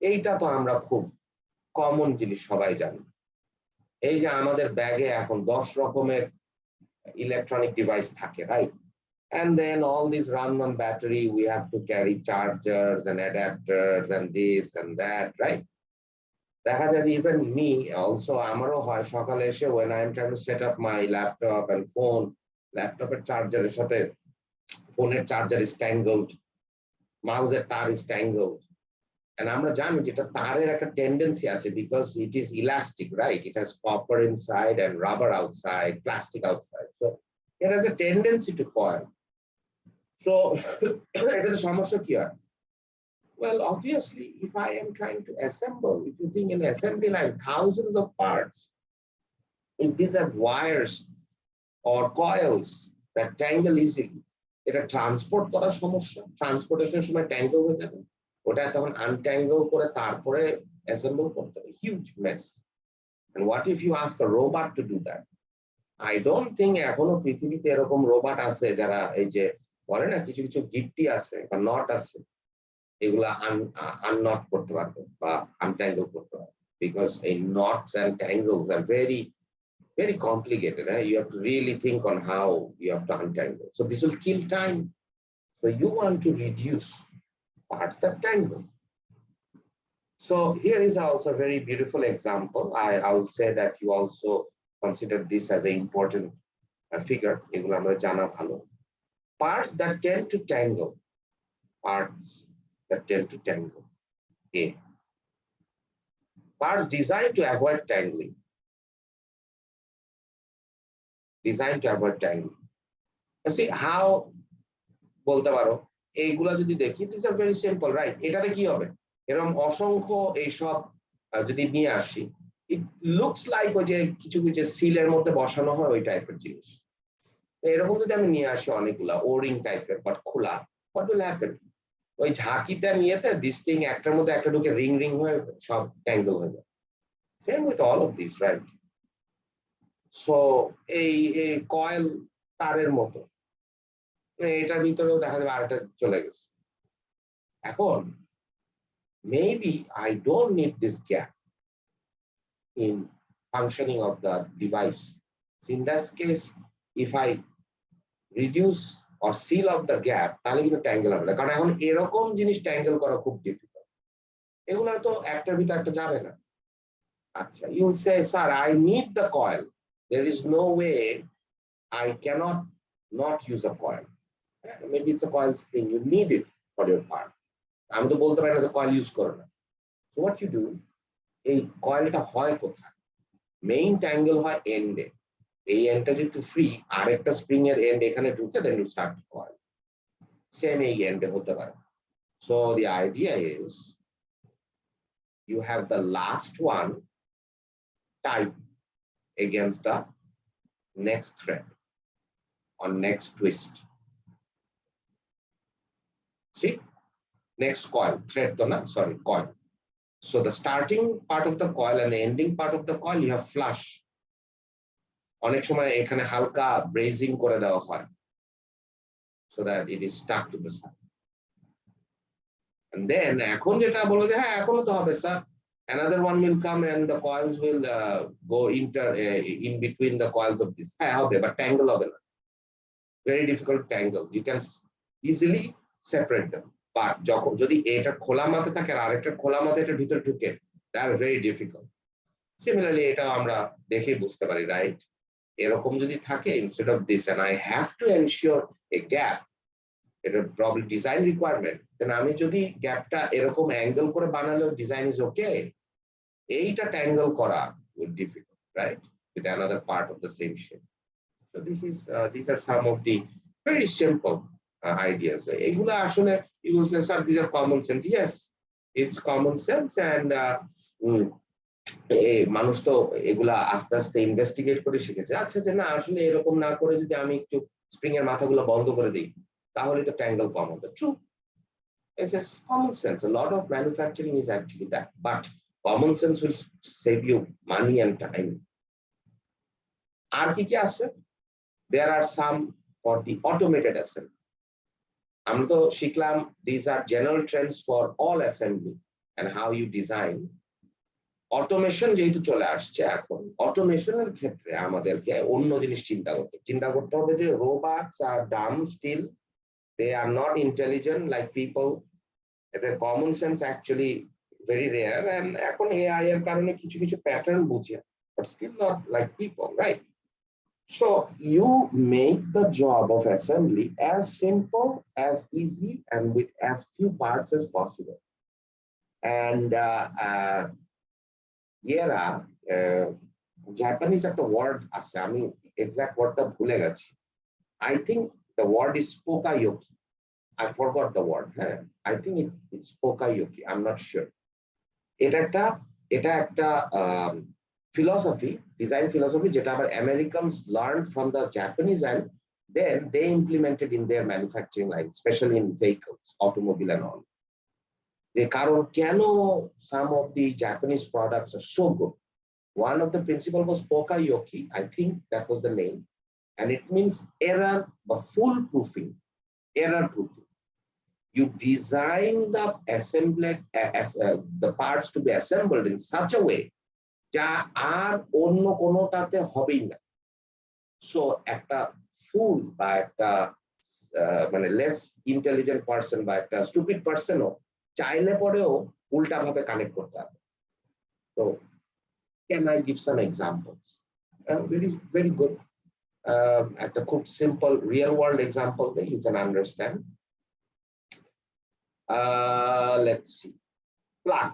এইটা তো আমরা খুব কমন জিনিস, সবাই জানি। এই যে আমাদের ব্যাগে এখন 10 রকমের ইলেকট্রনিক ডিভাইস থাকে, right? And then all these run on battery, we have to carry chargers and adapters and this and that, right? দেখা যায় even me also, আমারও হয় সকালে এসে when I'm trying to set up my laptop and phone, ল্যাপটপের চার্জারের সাথে ফোনের charger is tangled, মাউসের তার is tangled. And আমরা জানি যেটা তারের একটা টেন্ডেন্সি আছে because it is elastic, right? It has copper inside and rubber outside, plastic outside. So it has a tendency to coil. So এটা তো সমস্যা কি হয়? Well, obviously, if I am trying to assemble, if you think in an assembly line, thousands of parts, if these have wires or coils that tangle easily, এটা transport করার সমস্যা, ট্রান্সপোর্টেশনের সময় tangle হয়ে যাবে, ওটা তখন আনট্যাঙ্গল করে তারপরে অ্যাসেম্বল করতে হবে, huge mess. And what if you ask a robot to do that? I don't think এখনো পৃথিবীতে এরকম রোবট আছে যারা এই যে বলে না কিছু কিছু গিট্টি আছে বা নট আছে, এগুলা আননট করতে পারবে বা আনট্যাঙ্গল করতে পারবে, বিকজ এই knots and tangles are very very complicated. You have to really think on how you have to untangle. So this will kill time. So you want to reduce parts that tangle. So here is also a very beautiful example. I will say that you also consider this as an important figure. এগুলো আমরা জানা ভালো। Parts that tend to tangle. Parts that tend to tangle. Okay. Parts designed to avoid tangling. Designed to avoid tangling. See how বলতে পারো এইগুলা যদি দেখি, this are very simple, right? এটাতে কি হবে? এরকম অসংখ্য এইসব যদি নিয়ে আসি, ইট লুকস লাইক ওই যে কিছু কিছু সিলের মধ্যে বসানো হয় ওই টাইপের জিনিস। এরকম যদি আমি নিয়ে আসি অনেকগুলা ওরিং টাইপের বাট খোলা, হোয়াট উইল হ্যাপেন? ওই ঝাঁকিটা নিয়েতে দিস থিং একটার মধ্যে একটা ঢুকে রিং রিং হয়ে সব ট্যাঙ্গল হয়ে যায়। Same with all of this, right? So এই কয়েল তারের মতো, এটার ভিতরেও দেখা যাবে আরেকটা চলে গেছে। এখন maybe I don't need this gap in functioning of the device. So in that case, if I reduce or seal off the gap, তাহলে কিন্তু ট্যাঙ্গেল হবে না, কারণ এখন এরকম জিনিস ট্যাঙ্গেল করা খুব ডিফিকাল্ট। এগুলো তো একটার ভিতর একটা যাবে না। আচ্ছা, you say, sir, I need the coil. There is no way I cannot not use a coil. Maybe it's a coil spring, you need it for your part. আমি তো বলতে পারি না যে কয়েল ইউজ করো না। So what you do, এই কয়েলটা হয় কোথায়? মেইন ট্যাঙ্গেল হয় এন্ডে। এই এন্ডটা যেহেতু ফ্রি, আর একটা স্প্রিং এর এন্ড এখানে ঢুকে then you start coil. Same এই এন্ডে হতে পারে। So the idea is you have the last one tied against the next thread or next twist. See, next coil, thread to na, sorry, coil. So the starting part of the coil and the ending part of the coil, you have flush. অনেক সময় এখানে হালকা ব্রেজিং করে দেওয়া হয় so that it is stuck to the side. And then এখন যেটা বলো যে হ্যাঁ এখনো তো হবে sir, another one will come and the coils will go in between the coils of this. হ্যাঁ হবে, but tangle হবে না, very difficult tangle. You can easily separate them, but যখন যদি এটা খোলা মাথা থাকে আর আরেকটা খোলা মাথা এটার ভিতরে ঢুকে, that are very difficult. Similarly এটা আমরা দেখে বুঝতে পারি, রাইট? এরকম যদি থাকে instead of this and I have to ensure a gap, এটা probably design requirement, then আমি যদি গ্যাপটা এরকম অ্যাঙ্গেল করে বানালেও ডিজাইন is okay, এইটা ট্যাঙ্গেল করা would difficult, right, with another part of the same shape. So this is these are some of the very simple ideas. এগুলা আসলে you will say, sir, these are common sense. Yes, it's common sense, and মানুষ তো এগুলা আস্তে আস্তে investigate করে শিখেছে। আচ্ছা, যে না আসলে এরকম না করে যদি আমি একটু স্প্রিং এর মাথাগুলো বন্ধ করে দিই তাহলে তো ট্যাঙ্গেল কম হবে। True, it's just common sense. A lot of manufacturing is actually that, but common sense will save you money and time. আর কি কি আছে? There are some for the automated assembly. আমরা তো শিখলাম these are general trends for all assembly and how you design. Automation যেহেতু চলে আসছে, এখন অটোমেশনের ক্ষেত্রে আমাদেরকে অন্য জিনিস চিন্তা করতে হবে যে robots R Dam still, they are not intelligent like people. Their common sense actually very rare, and এখন AI এর কারণে কিছু কিছু প্যাটার্ন বুঝে, but still not like people, right? So you make the job of assembly as simple, as easy, and with as few parts as possible. And Japanese একটা word আছে, আমি exact ওয়ার্ডটা ভুলে গেছি। I think the word is Poka Yoki. I forgot the word. I think it's Poka Yoki. I'm not sure. এটা একটা philosophy, design philosophy, যেটা আবার Americans learned from the Japanese and then they implemented in their manufacturing line, especially in vehicles, automobile and all. কারণ কেন some of the Japanese products are so good. One of the principle was Poka Yoki. I think that was the name, and it means error or foolproofing. Error proofing. You design the assembled the parts to be assembled in such a way যা আর অন্য কোনোটাতে হবেই না। So একটা ফুল বা একটা মানে less intelligent person বা একটা স্টুপিড পারসনও চাইলে পরেও উল্টা ভাবে কানেক্ট করতে হবে। So can I give some examples? Very good. একটা খুব simple real world example that you can understand. Let's see. Plug.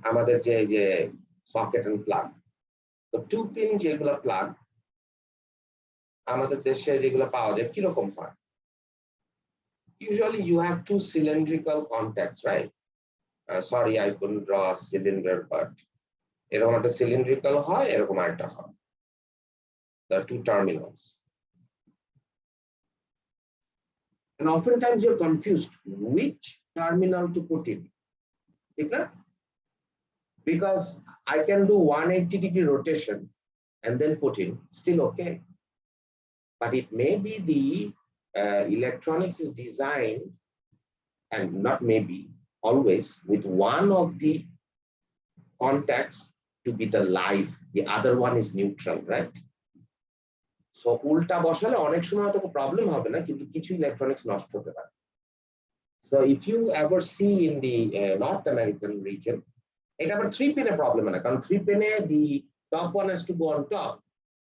আমাদের যে সকেট এন্ড প্লাগ, তো 2 পিন যেগুলো প্লাগ আমাদের দেশে যেগুলো পাওয়া যায় কিরকম হয়? Usually you have 2 cylindrical contacts, right? Sorry, I couldn't draw a cylinder, but এরকম একটা cylindrical হয়, এরকম একটা হয়, the 2 terminals. And oftentimes you're confused which terminal to put in. Because I can do 180-degree rotation and then put in, still okay. But it may be the electronics is designed, and not maybe, always with one of the contacts to be the live, the other one is neutral, right? So উল্টা বসালে অনেক সময় তো problem হবে না, কিন্তু কিছু electronics নষ্ট হতে পারে। So if you ever see in the North American region, এটা আবার 3 পিনে প্রবলেম না, কারণ 3 পিনে the top one has to go on top,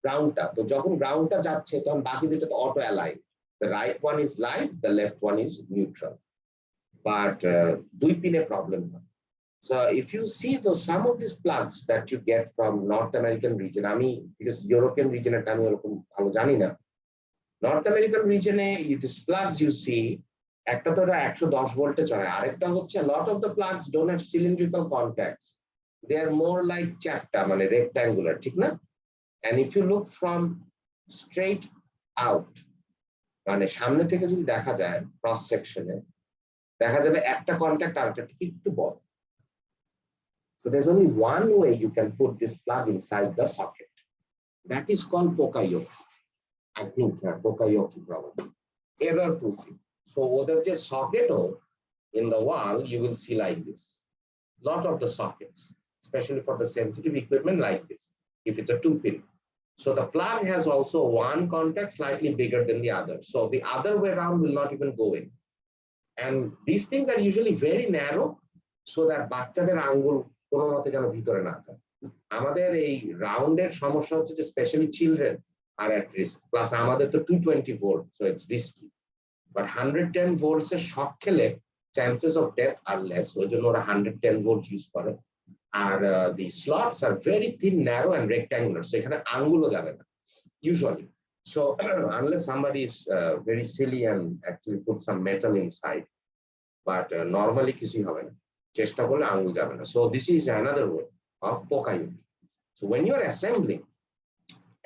গ্রাউন্ডটা তো যখন গ্রাউন্ডটা যাচ্ছে তখন বাকি দুটো তো auto align, the right one is live, the left one is neutral, but 2 পিনে প্রবলেম হয়। So if you see those some of these plugs that you get from North American region, because European region আমি ওরকম ভালো জানি না, North American region these plugs you see, একটা তো 110 ভোল্টে চলে, আরেকটা হচ্ছে a lot of the plugs don't have cylindrical contacts, they are more like চ্যাপ্টা, মানে rectangular, ঠিক না? And if you look from straight out, মানে সামনে থেকে যদি দেখা যায় ক্রস সেকশনে, দেখা যাবে একটা কন্ট্যাক্ট আরেকটা থেকে একটু বড়। So there's only one way you can put this plug inside the socket. That is called Poka Yoki. I think Poka Yoki probably. Error proofing. So whether just socket or in the wall, you will see like this. Lot of the sockets, especially for the sensitive equipment like this, if it's a 2-pin. So the plug has also one contact slightly bigger than the other. So the other way around will not even go in. And these things are usually very narrow so that বাচ্চাদের আঙ্গুল কোনো মতে যেন ভিতরে না যায়। আমাদের এই রাউন্ডের সমস্যা হচ্ছে যে specially children are at risk, plus আমাদের তো 220 volt, so it's risky. But 110 volts এর শক খেলে chances of death are less, ওই জন্য ওরা 110 ভোল্ট ইউজ করে। আর the slots are very thin, narrow and rectangular, so এখানে আঙ্গুলও যাবে না usually. So unless somebody is very silly and actually put some metal inside, but normally কিছুই হবে না, চেষ্টা করলে আঙ্গুল যাবে না। So this is another way of Poka Yoki. So when you're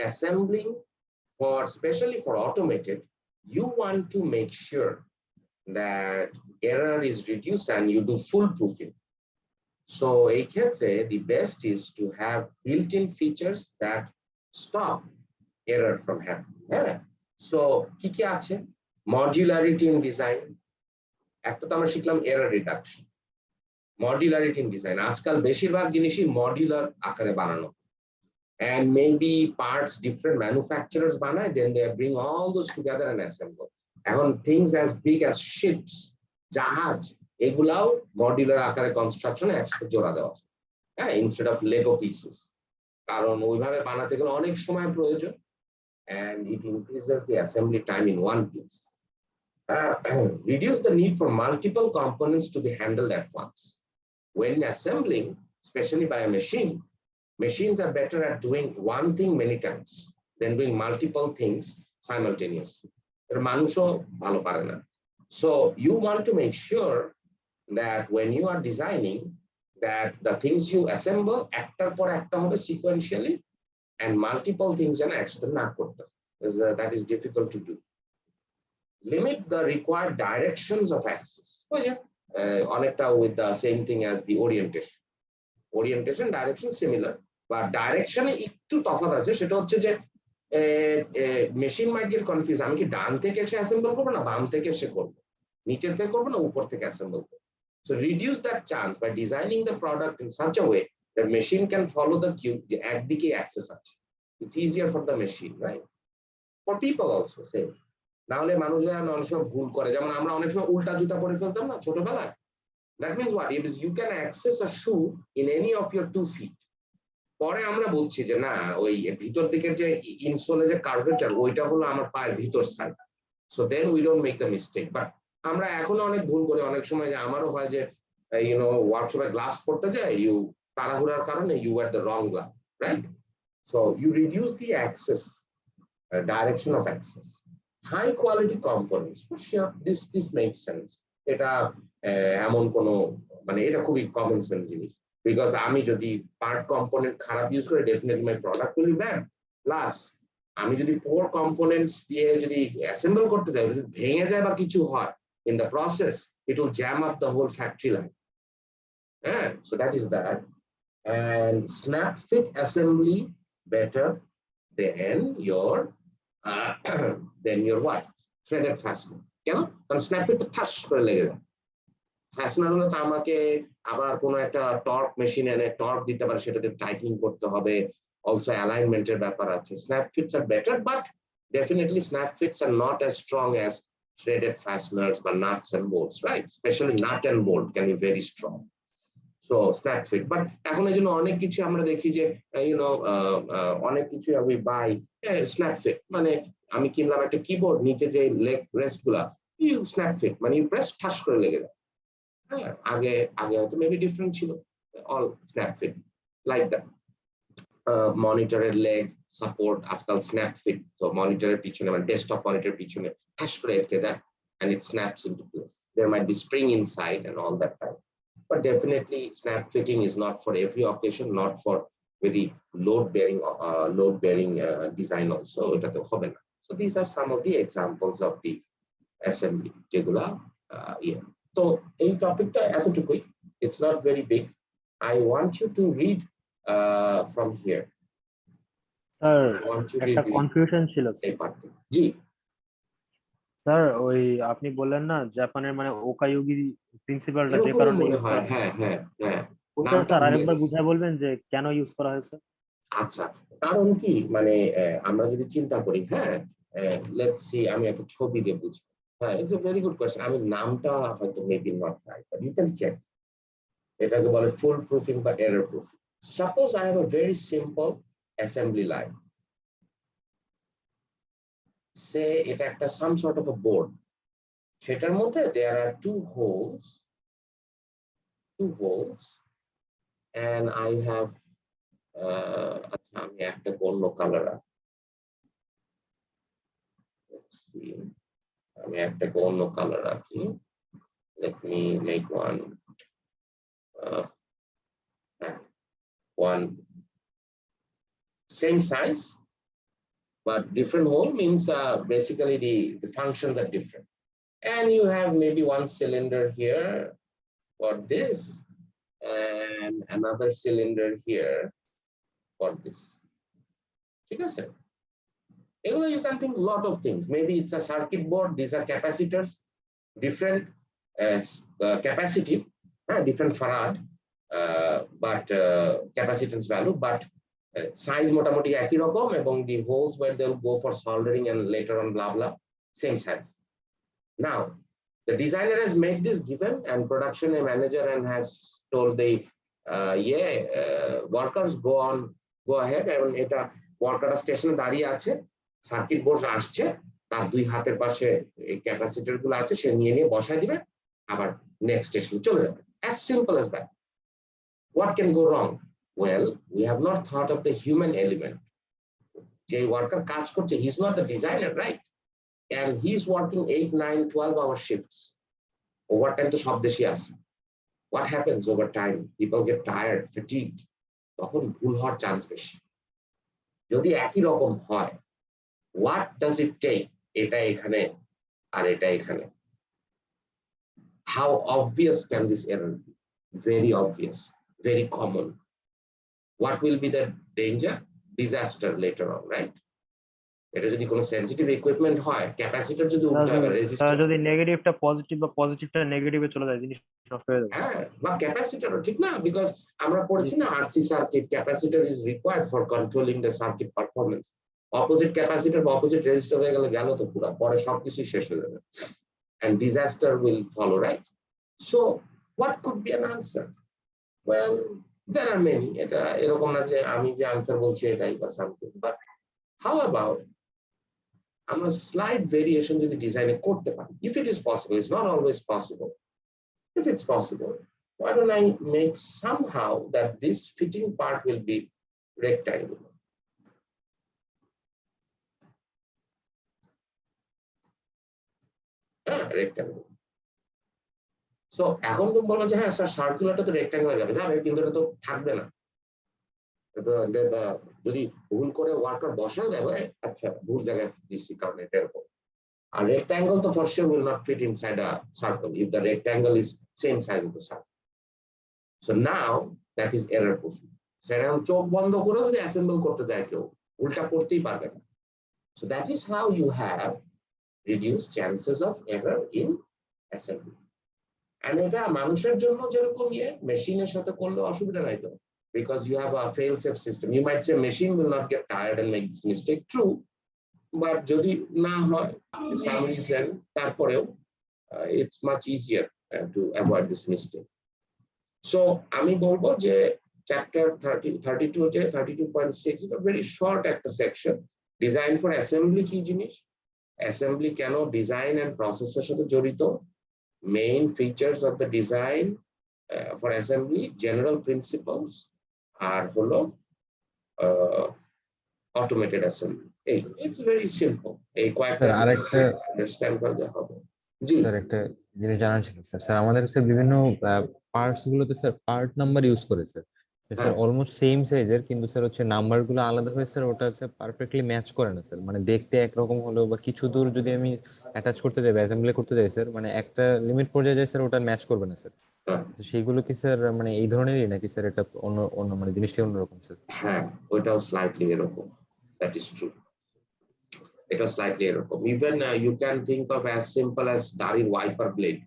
assembling for, especially for automated, you want to make sure that error is reduced and you do full proofing. So এই ক্ষেত্রে the best is to have built-in features that stop error from happening. Yeah. So কি কি আছে? Modularity in design. একটা তো আমরা শিখলাম error reduction. Modularity in design. আজকাল বেশিরভাগ জিনিসই মডিউলার আকারে বানানো, and maybe parts different manufacturers বানায়, then they bring all those together and assemble. এখন things as big as ships, জাহাজ, এগুলাও মডিউলার আকারে কনস্ট্রাকশনে একসাথে জোড়া দেওয়া, হ্যাঁ, instead of Lego pieces, কারণ ওইভাবে বানাতে গেলে অনেক সময় প্রয়োজন, and it increases the assembly time in one piece. Reduce the need for multiple components to be handled at once. When assembling, especially by a machine, machines are better at doing one thing many times than doing multiple things simultaneously. So you want to make sure that when you are designing, that the things you assemble একটার পর একটা হবে sequentially, and multiple things যেন একসাথে না করতে, that is difficult to do. Limit the required directions of axis. অনেকটা with the same thing as the orientation direction similar, but direction এ একটু তফাৎ আছে, সেটা হচ্ছে যে মেশিন might get confused, আমি কি ডান থেকে এসে অ্যাসেম্বল করবো না বাম থেকে এসে করবো, নিচের থেকে করবো না উপর থেকে অ্যাসেম্বল করবো। So reduce that chance by designing the product in such a way that machine can follow the cue, যে একদিকে অ্যাক্সেস আছে। It's easier for the machine, right? For people also same. না হলে মানুষরা অনেক সময় ভুল করে, যেমন আমরা অনেক সময় উল্টা জুতা পরে ফেলতাম না ছোটবেলায়। That means what? It is you can access a shoe in any of your 2 feet. পরে আমরা বলছি যে না, ওই ভিতর দিকে যে ইনসোলে যে কার্ভেচার, ওইটা হলো আমার পায়ের ভিতর side. So then we don't make the mistake. But আমরা এখনো অনেক ভুল করি, অনেক সময় যে আমারও হয় যে ওয়ার্কশপে গ্লাভস পরতে যায়, তাড়াহুড়ার কারণে you wear the wrong glove, right? So you reduce the access, direction of access. High quality components, for sure, this makes sense. এটা এমন কোনো, মানে এটা খুবই কমন সেন্স জিনিস, বিকজ আমি যদি পার্ট কম্পোনেন্ট খারাপ ইউজ করি, definitely my product will be bad. Plus আমি যদি পোর কম্পোনেন্টস দিয়ে যদি অ্যাসেম্বল করতে যাই, যদি ভেঙে যায় বা কিছু হয় in the process, it will jam up the whole factory line. Yeah, so that is that. And snap fit assembly better than your what? Threaded fastener. কেন? কারণ স্ন্যাপ ফিট ঠাস করে লেগে যায়। ফ্যাশনার হলে তো আমাকে আবার কোনো একটা টর্ক মেশিন এনে টর্ক দিতে পারে, সেটাতে টাইটিং করতে হবে, অলসো অ্যালাইনমেন্টের ব্যাপার আছে। Snap fits are better, but definitely snap fits are not as strong as threaded fasteners বা nuts and bolts, right? Especially nut and bolt can be very strong. So snap fit, but এখন এই জন্য অনেক কিছু আমরা দেখি যে অনেক কিছু আমি বাই স্ন্যাপ ফিট, মানে আমি কিনলাম একটা কিবোর্ড, নিচে যে লেগ রেস্ট গুলা ইউ স্ন্যাপ ফিট, মানে ইউ প্রেস ঠাস করে লেগে যায়। হ্যাঁ, আগে আগে হয়তো মেবি ডিফারেন্ট ছিল, all snap fit like that. মনিটরের লেগ সাপোর্ট আজকাল স্ন্যাপ ফিট, তো মনিটরের পিছনে মানে ডেস্কটপ মনিটরের পিছনে ঠাস করে আটকে যায় and it snaps into place. There might be spring inside and all that time. But definitely snap fitting is not for every occasion, not for very load bearing design also. So these are some of the examples of the assembly যেগুলা তো এই টপিকটা এতটুকুই, it's not very big. I want you to read from here. Sir I want you to একটা read confusion ছিল এই part. জি sir, ওই আপনি বললেন না জাপানের মানে ওকায়োগি প্রিন্সিপালটা যে এরকমই কারণে মনে ইউজ হয়, করা, হ্যাঁ হ্যাঁ হ্যাঁ, ওটা নামটা স্যার ভুলে আরেকবার গেছি। বুঝায় বলবেন যে কেন ইউজ করা হয়েছে? আচ্ছা, কারণ কি মানে আমরা যদি চিন্তা করি, হ্যাঁ লেটস সি, আমি একটা ছবি দিয়ে বুঝি। হ্যাঁ, it's a very good question. আমি নামটা হয়তো maybe not right, but you can check. এটাকে বলে ফুল প্রুফিং বা error proofing. Suppose I have a very simple assembly line, say এটা একটা some sort of a board, সেটার মধ্যে there are two holes and I have আচ্ছা আমি একটা অন্য কালার আমি একটা অন্য কালার রাখি। Let me make one same size but different hole, means basically the functions are different. And you have maybe one cylinder here for this and another cylinder here for this. ঠিক আছে? You can think a lot of things. Maybe it's a circuit board, these are capacitors, different capacity, different farad, but capacitance value, but size মোটামুটি একই রকম, এবং the holes where they'll go for soldering and later on blah blah, same size. Now the designer has made this given and production manager and has told the workers go ahead, এবং এটা worker স্টেশনে দাঁড়িয়ে আছে, circuit board আসছে, তার দুই হাতের পাশে এই ক্যাপাসিটর গুলো আছে, সে নিয়ে বসায় দিবে, আবার নেক্সট স্টেশনে চলে যাবে। As simple as that. What can go wrong? Well, we have not thought of the human element. যে ওয়ার্কার কাজ করছে, he is not the designer, right? And he is working 8, 9, 12-hour shifts. Overtime তো সব দেশে আছে। What happens over time? People get tired, fatigued. তখন ভুল হওয়ার চান্স বেশি। যদি একই রকম হয়, what does it take? এটা এখানে আর এটা এখানে। How obvious can this error be? Very obvious, very common. What will be the danger? Disaster later on, right? এটা যদি কোনো সেনসিটিভ ইকুইপমেন্ট হয়, ক্যাপাসিটর যদি উল্টো হয়, রেজিস্টর যদি নেগেটিভটা পজিটিভ বা পজিটিভটা নেগেটিভে চলে যায়, জিনিস নষ্ট হয়ে যাবে। হ্যাঁ, বা ক্যাপাসিটরও ঠিক না, বিকজ আমরা পড়েছি না RC circuit, capacitor is required for controlling the circuit performance. Opposite capacitor বা অপোজিট রেজিস্টর হয়ে গেল তো পুরো, পরে সবকিছু শেষ হয়ে যাবে, and disaster will follow, right? So what could be an answer? Well, there are many. এটা এরকম না যে আমি যে আনসার বলছি এটাই বা সামথিং, বাট how about আমরা স্লাইড ভেরিয়েশন যদি ডিজাইনে করতে পারি, if it is possible, it's not always possible. If it's possible, why don't I make somehow that this fitting part will be rectangular? Rectangular. So এখন তুমি বলবো যে হ্যাঁ স্যার সার্কুলারটা তো রেক্ট্যাঙ্গুলার যাবে, কিন্তু এটা তো থাকবে না। যদি ভুল করে ওয়ার্কার বসায় দেবে, আচ্ছা ভুল জায়গায় দিচ্ছি কারণ এটা এরকম। A rectangle so for sure will not fit inside a circle if the rectangle is same size as the circle. So now that is error proof. সেরকম চোখ বন্ধ করে যদি অ্যাসেম্বল করতে যায় কেউ, উল্টা করতেই পারবে না। So that is how you have reduced chances of error in assembly. And এটা মানুষের জন্য যেরকম মেশিনের সাথে করলে অসুবিধা নাই তো, because you have a fail-safe system. You might say machine will not get tired and make this mistake. True, but যদি না হয় some reason তারপরেও it's much easier to avoid this mistake. So আমি বলবো যে chapter 32 যে 32.6 is a very short একটা section. Design for assembly কি জিনিস, assembly কেন, design and process এর সাথে জড়িত, main features of the design for assembly, general principles, আর হলো automated assembly. It's very simple. এই কয়েকটা স্যার আরেকটা আন্ডারস্ট্যান্ড করতে হবে। জি স্যার একটা জিনিস জানার ছিল স্যার, স্যার আমাদের স্যার বিভিন্ন পার্টস গুলোতে স্যার পার্ট নাম্বার ইউজ করে স্যার, স্যার অলমোস্ট সেম সাইজের, কিন্তু স্যার হচ্ছে নাম্বার গুলো আলাদা হয়ে স্যার ওটা হচ্ছে পারফেক্টলি ম্যাচ করে না স্যার, মানে দেখতে একরকম হলো বা কিছু দূর যদি আমি অ্যাটাচ করতে যাই অ্যাসেম্বলি করতে যাই স্যার, মানে একটা লিমিট পর্যায়ে যায় স্যার ওটা ম্যাচ করবে না স্যার। তো সেইগুলো কি স্যার মানে এই ধরনেরই নাকি স্যার এটা অন্য অন্য মানে জিনিসটা অন্যরকম স্যার? হ্যাঁ, ওইটাও স্লাইটলি এরকম, দ্যাট ইজ ট্রু। এটা স্লাইটলি এরকম, even you can think of as simple as গাড়ির ওয়াইপার ব্লেড,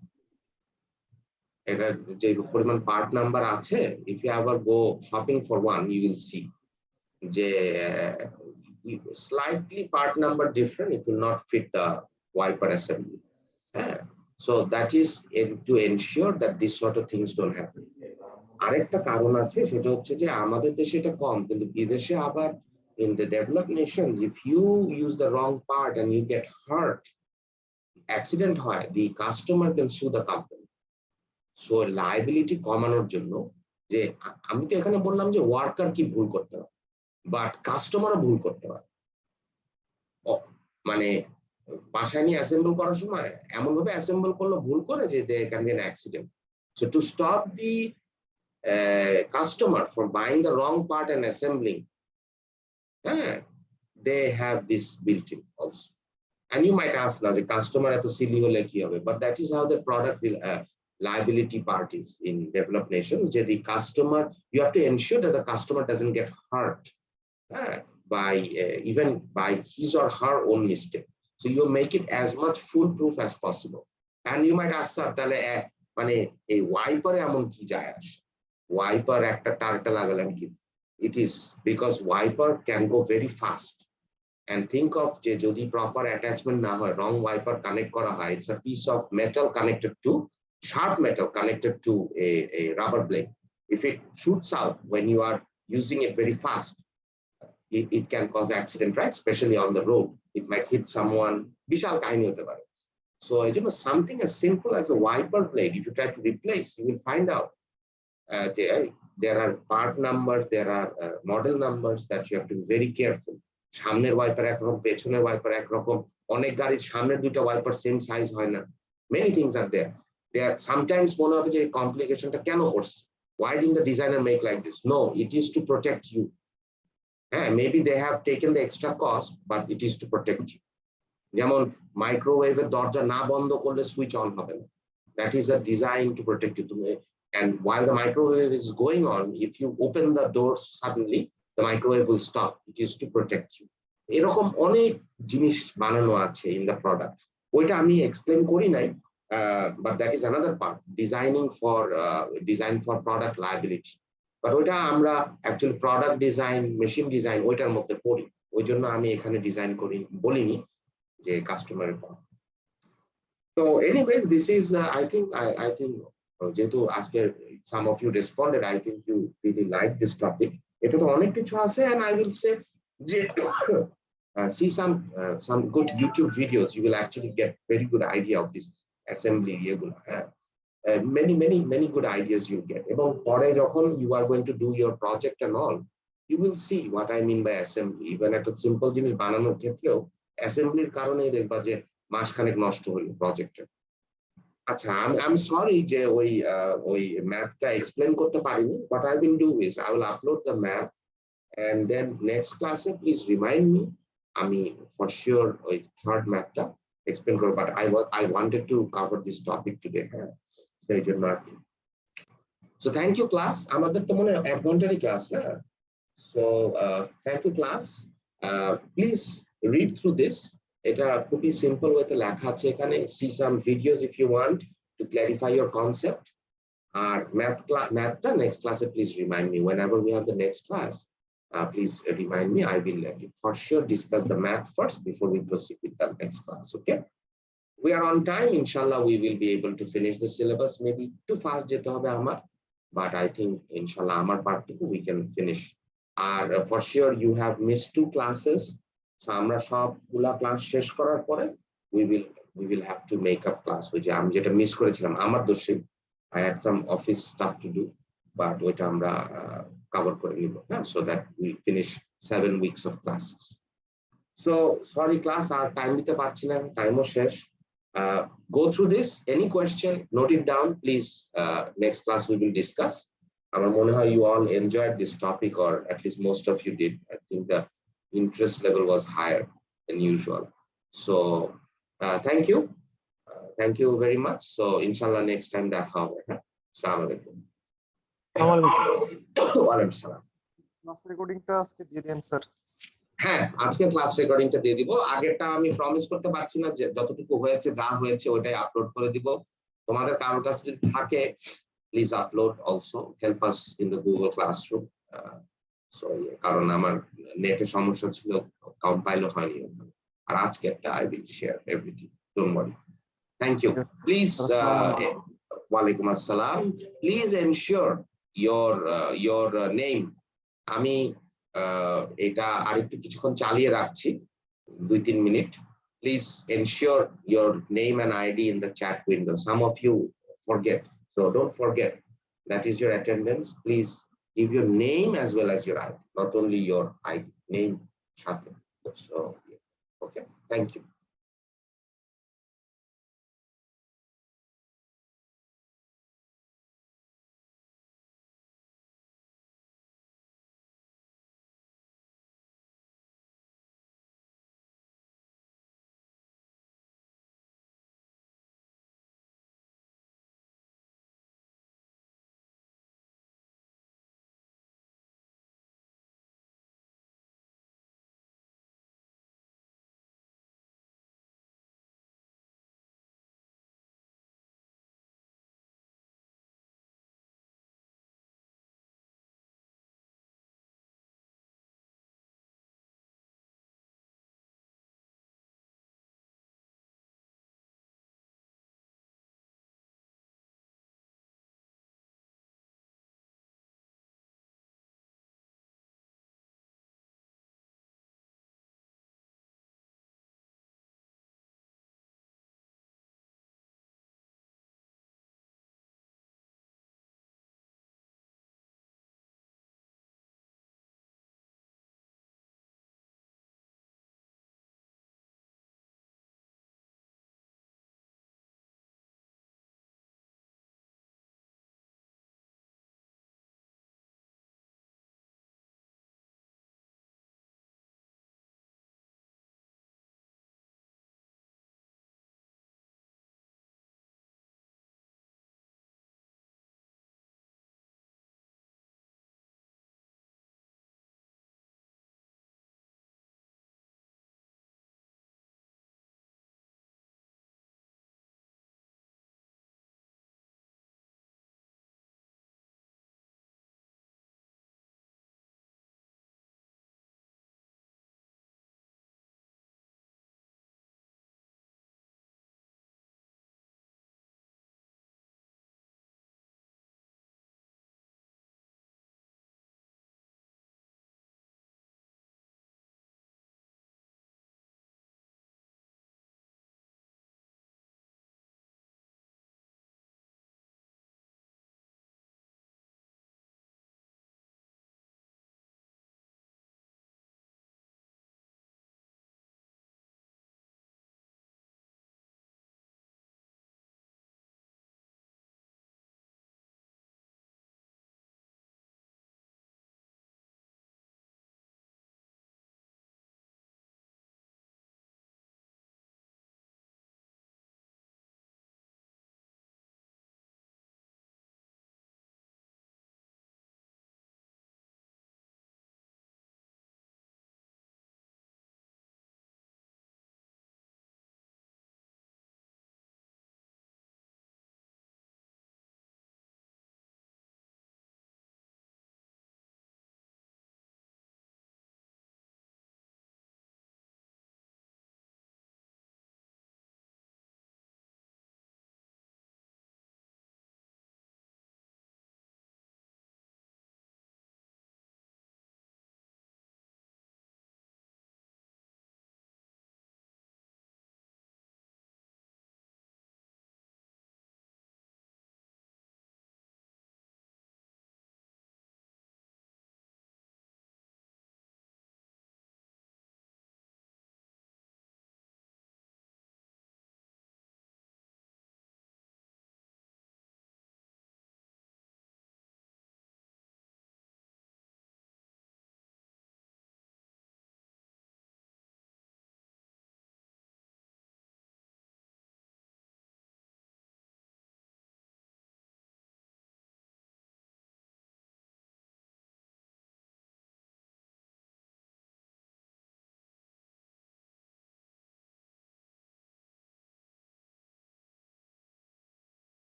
এটা যে পরিমাণ পার্ট নাম্বার আছে, if you ever go shopping for one you will see যে slightly part number different, it will not fit the wiper assembly. So that is to ensure that these sort of things don't happen. আরেকটা কারণ আছে, সেটা হচ্ছে যে আমাদের দেশে এটা কম, কিন্তু বিদেশে আবার in the developed nations, if you use the wrong part and you get hurt, accident হয়, the customer can sue the company. So liability কমানোর জন্য, যে আমি তো এখানে বললাম যে ওয়ার্কার কি ভুল করতে পারে, বাট কাস্টমারও ভুল করতে পারে। মানে বাসায় নিয়ে অ্যাসেম্বল করার সময় এমন ভাবে অ্যাসেম্বল করলো ভুল করে যে they can be an accident. So to stop the customer from buying the wrong part and assembling, they have this built in also. And you might ask now, the customer at the silly hole ki hobe, but that is how the product will liability part is in developed nations. The customer, you have to ensure that the customer doesn't get hurt by even by his or her own mistake. So you make it as much foolproof as possible. And you might ask, sir, tale mane ei wiper emon ki jay ashe, wiper ekta tarta lagalam ki? It is because wiper can go very fast. And think of যে যদি proper attachment না হয়, wrong wiper connect করা হয়, it's a piece of metal connected to sharp metal connected to a rubber blade. If it shoots out when you are using it very fast, it can cause accident, right? Especially on the road, it might hit someone. বিশাল কাহিনী হতে পারে। So something as simple as a wiper blade, if you try to replace, you will find out there are part numbers, there are model numbers that you have to be very careful. সামনের wiper একরকম, পেছনের wiper একরকম, অনেক গাড়ির সামনের দুটো wiper same size হয় না। Many things are there. There sometimes মনে হবে যে কমপ্লিকেশনটা কেন করছে, why didn't the designer make like this? No, it is to protect you. Maybe they have taken the extra cost, but it is to protect you. যেমন মাইক্রোওয়েভের দরজা না বন্ধ করলে সুইচ অন হবে না, that is a design to protect you. And while the microwave is going on, if you open the door suddenly, the microwave will stop. It is to protect you. এরকম অনেক জিনিস বানানো আছে in the product. ওইটা আমি explain করি নাই, but that is another part, design for product liability. But ওইটা আমরা actually product design, machine design ওইটার মধ্যে পড়ি, ওই জন্য আমি এখানে ডিজাইন করি বলিনি যে কাস্টমারের। So anyways, this is I think যেহেতু আজকে some of you responded, I think you really like this topic. এটা তো অনেক কিছু আছে, and I will say যে see some good YouTube videos, you will actually get very good idea of this assembly এগুলো। many good ideas you'll get, এবং পরে যখন you are going to do your project and all, you will see what I mean by assembly. Even একটা simple জিনিস বানানোর ক্ষেত্রেও অ্যাসেম্বলির কারণেই দেখবা যে মাসখানেক নষ্ট হলো প্রজেক্টে। আচ্ছা, I'm sorry যে ওই ম্যাথটা এক্সপ্লেন করতে পারিনি। What I will do is I will upload the math, and then next class please remind me, আমি for sure ওই third mathটা এক্সপ্লেন করব, but I wanted to cover this topic today, সেই জন্য আর কি। So thank you class, আমাদের তো মনে হয় 1 ঘন্টারই ক্লাস না? So thank you class, please read through this. এটা খুবই সিম্পল ওয়েতে লেখা আছে এখানে, see some videos if you want to clarify your concept. Math next class, please remind me whenever we have the next class. Please remind me. I will for sure discuss the math first before we proceed with the next class. Okay. We are on time. Inshallah, we will be able to finish the syllabus. Maybe too fast, but I think inshallah, Amar part 2 we can finish. For sure, you have missed 2 classes. So আমরা সবগুলা class শেষ করার পরে we will have to make up class, which আমি যেটা miss করেছিলাম আমার দোষে. I had some office stuff to do, but ওইটা আমরা cover করে নিব, so that we finish 7 weeks of classes. So sorry class, R time দিতে পারছি না, টাইমও শেষ. Go through this. Any question, note it down, please. Next class we will discuss. আমার মনে হয় you all enjoyed this topic, or at least most of you did. I think the interest level was higher than usual. So thank you. Thank you very much. So inshallah next time দেখা হবে. Assalamu alaikum. ওয়ালাইকুম সালাম। Class রেকর্ডিংটা আজকে দিয়ে দেন sir. হ্যাঁ, আজকে class রেকর্ডিংটা দিয়ে দিব। আগেরটা আমি প্রমিস করতে পারছি না, যে যতটুকু হয়েছে যা হয়েছে ওইটাই আপলোড করে দিব। তোমাদের কারোর কাছে যদি থাকে please upload also, help us in the Google classroom. So কারণ আমার নেটের সমস্যা ছিল, কম্পাইলও হয়নি। আর আজকে একটা I will share everything, don't worry. Thank you. Please ওয়ালাইকুম আসসালাম। Please ensure your name. আমি এটা আরেকটু কিছুক্ষণ চালিয়ে রাখছি, 2-3 minute. Please ensure your name and ID in the chat window. Some of you forget, so don't forget. That is your attendance. Please give your name as well as your ID, not only your ID name. So okay, thank you.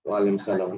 ওয়ালাইকুম সালাম।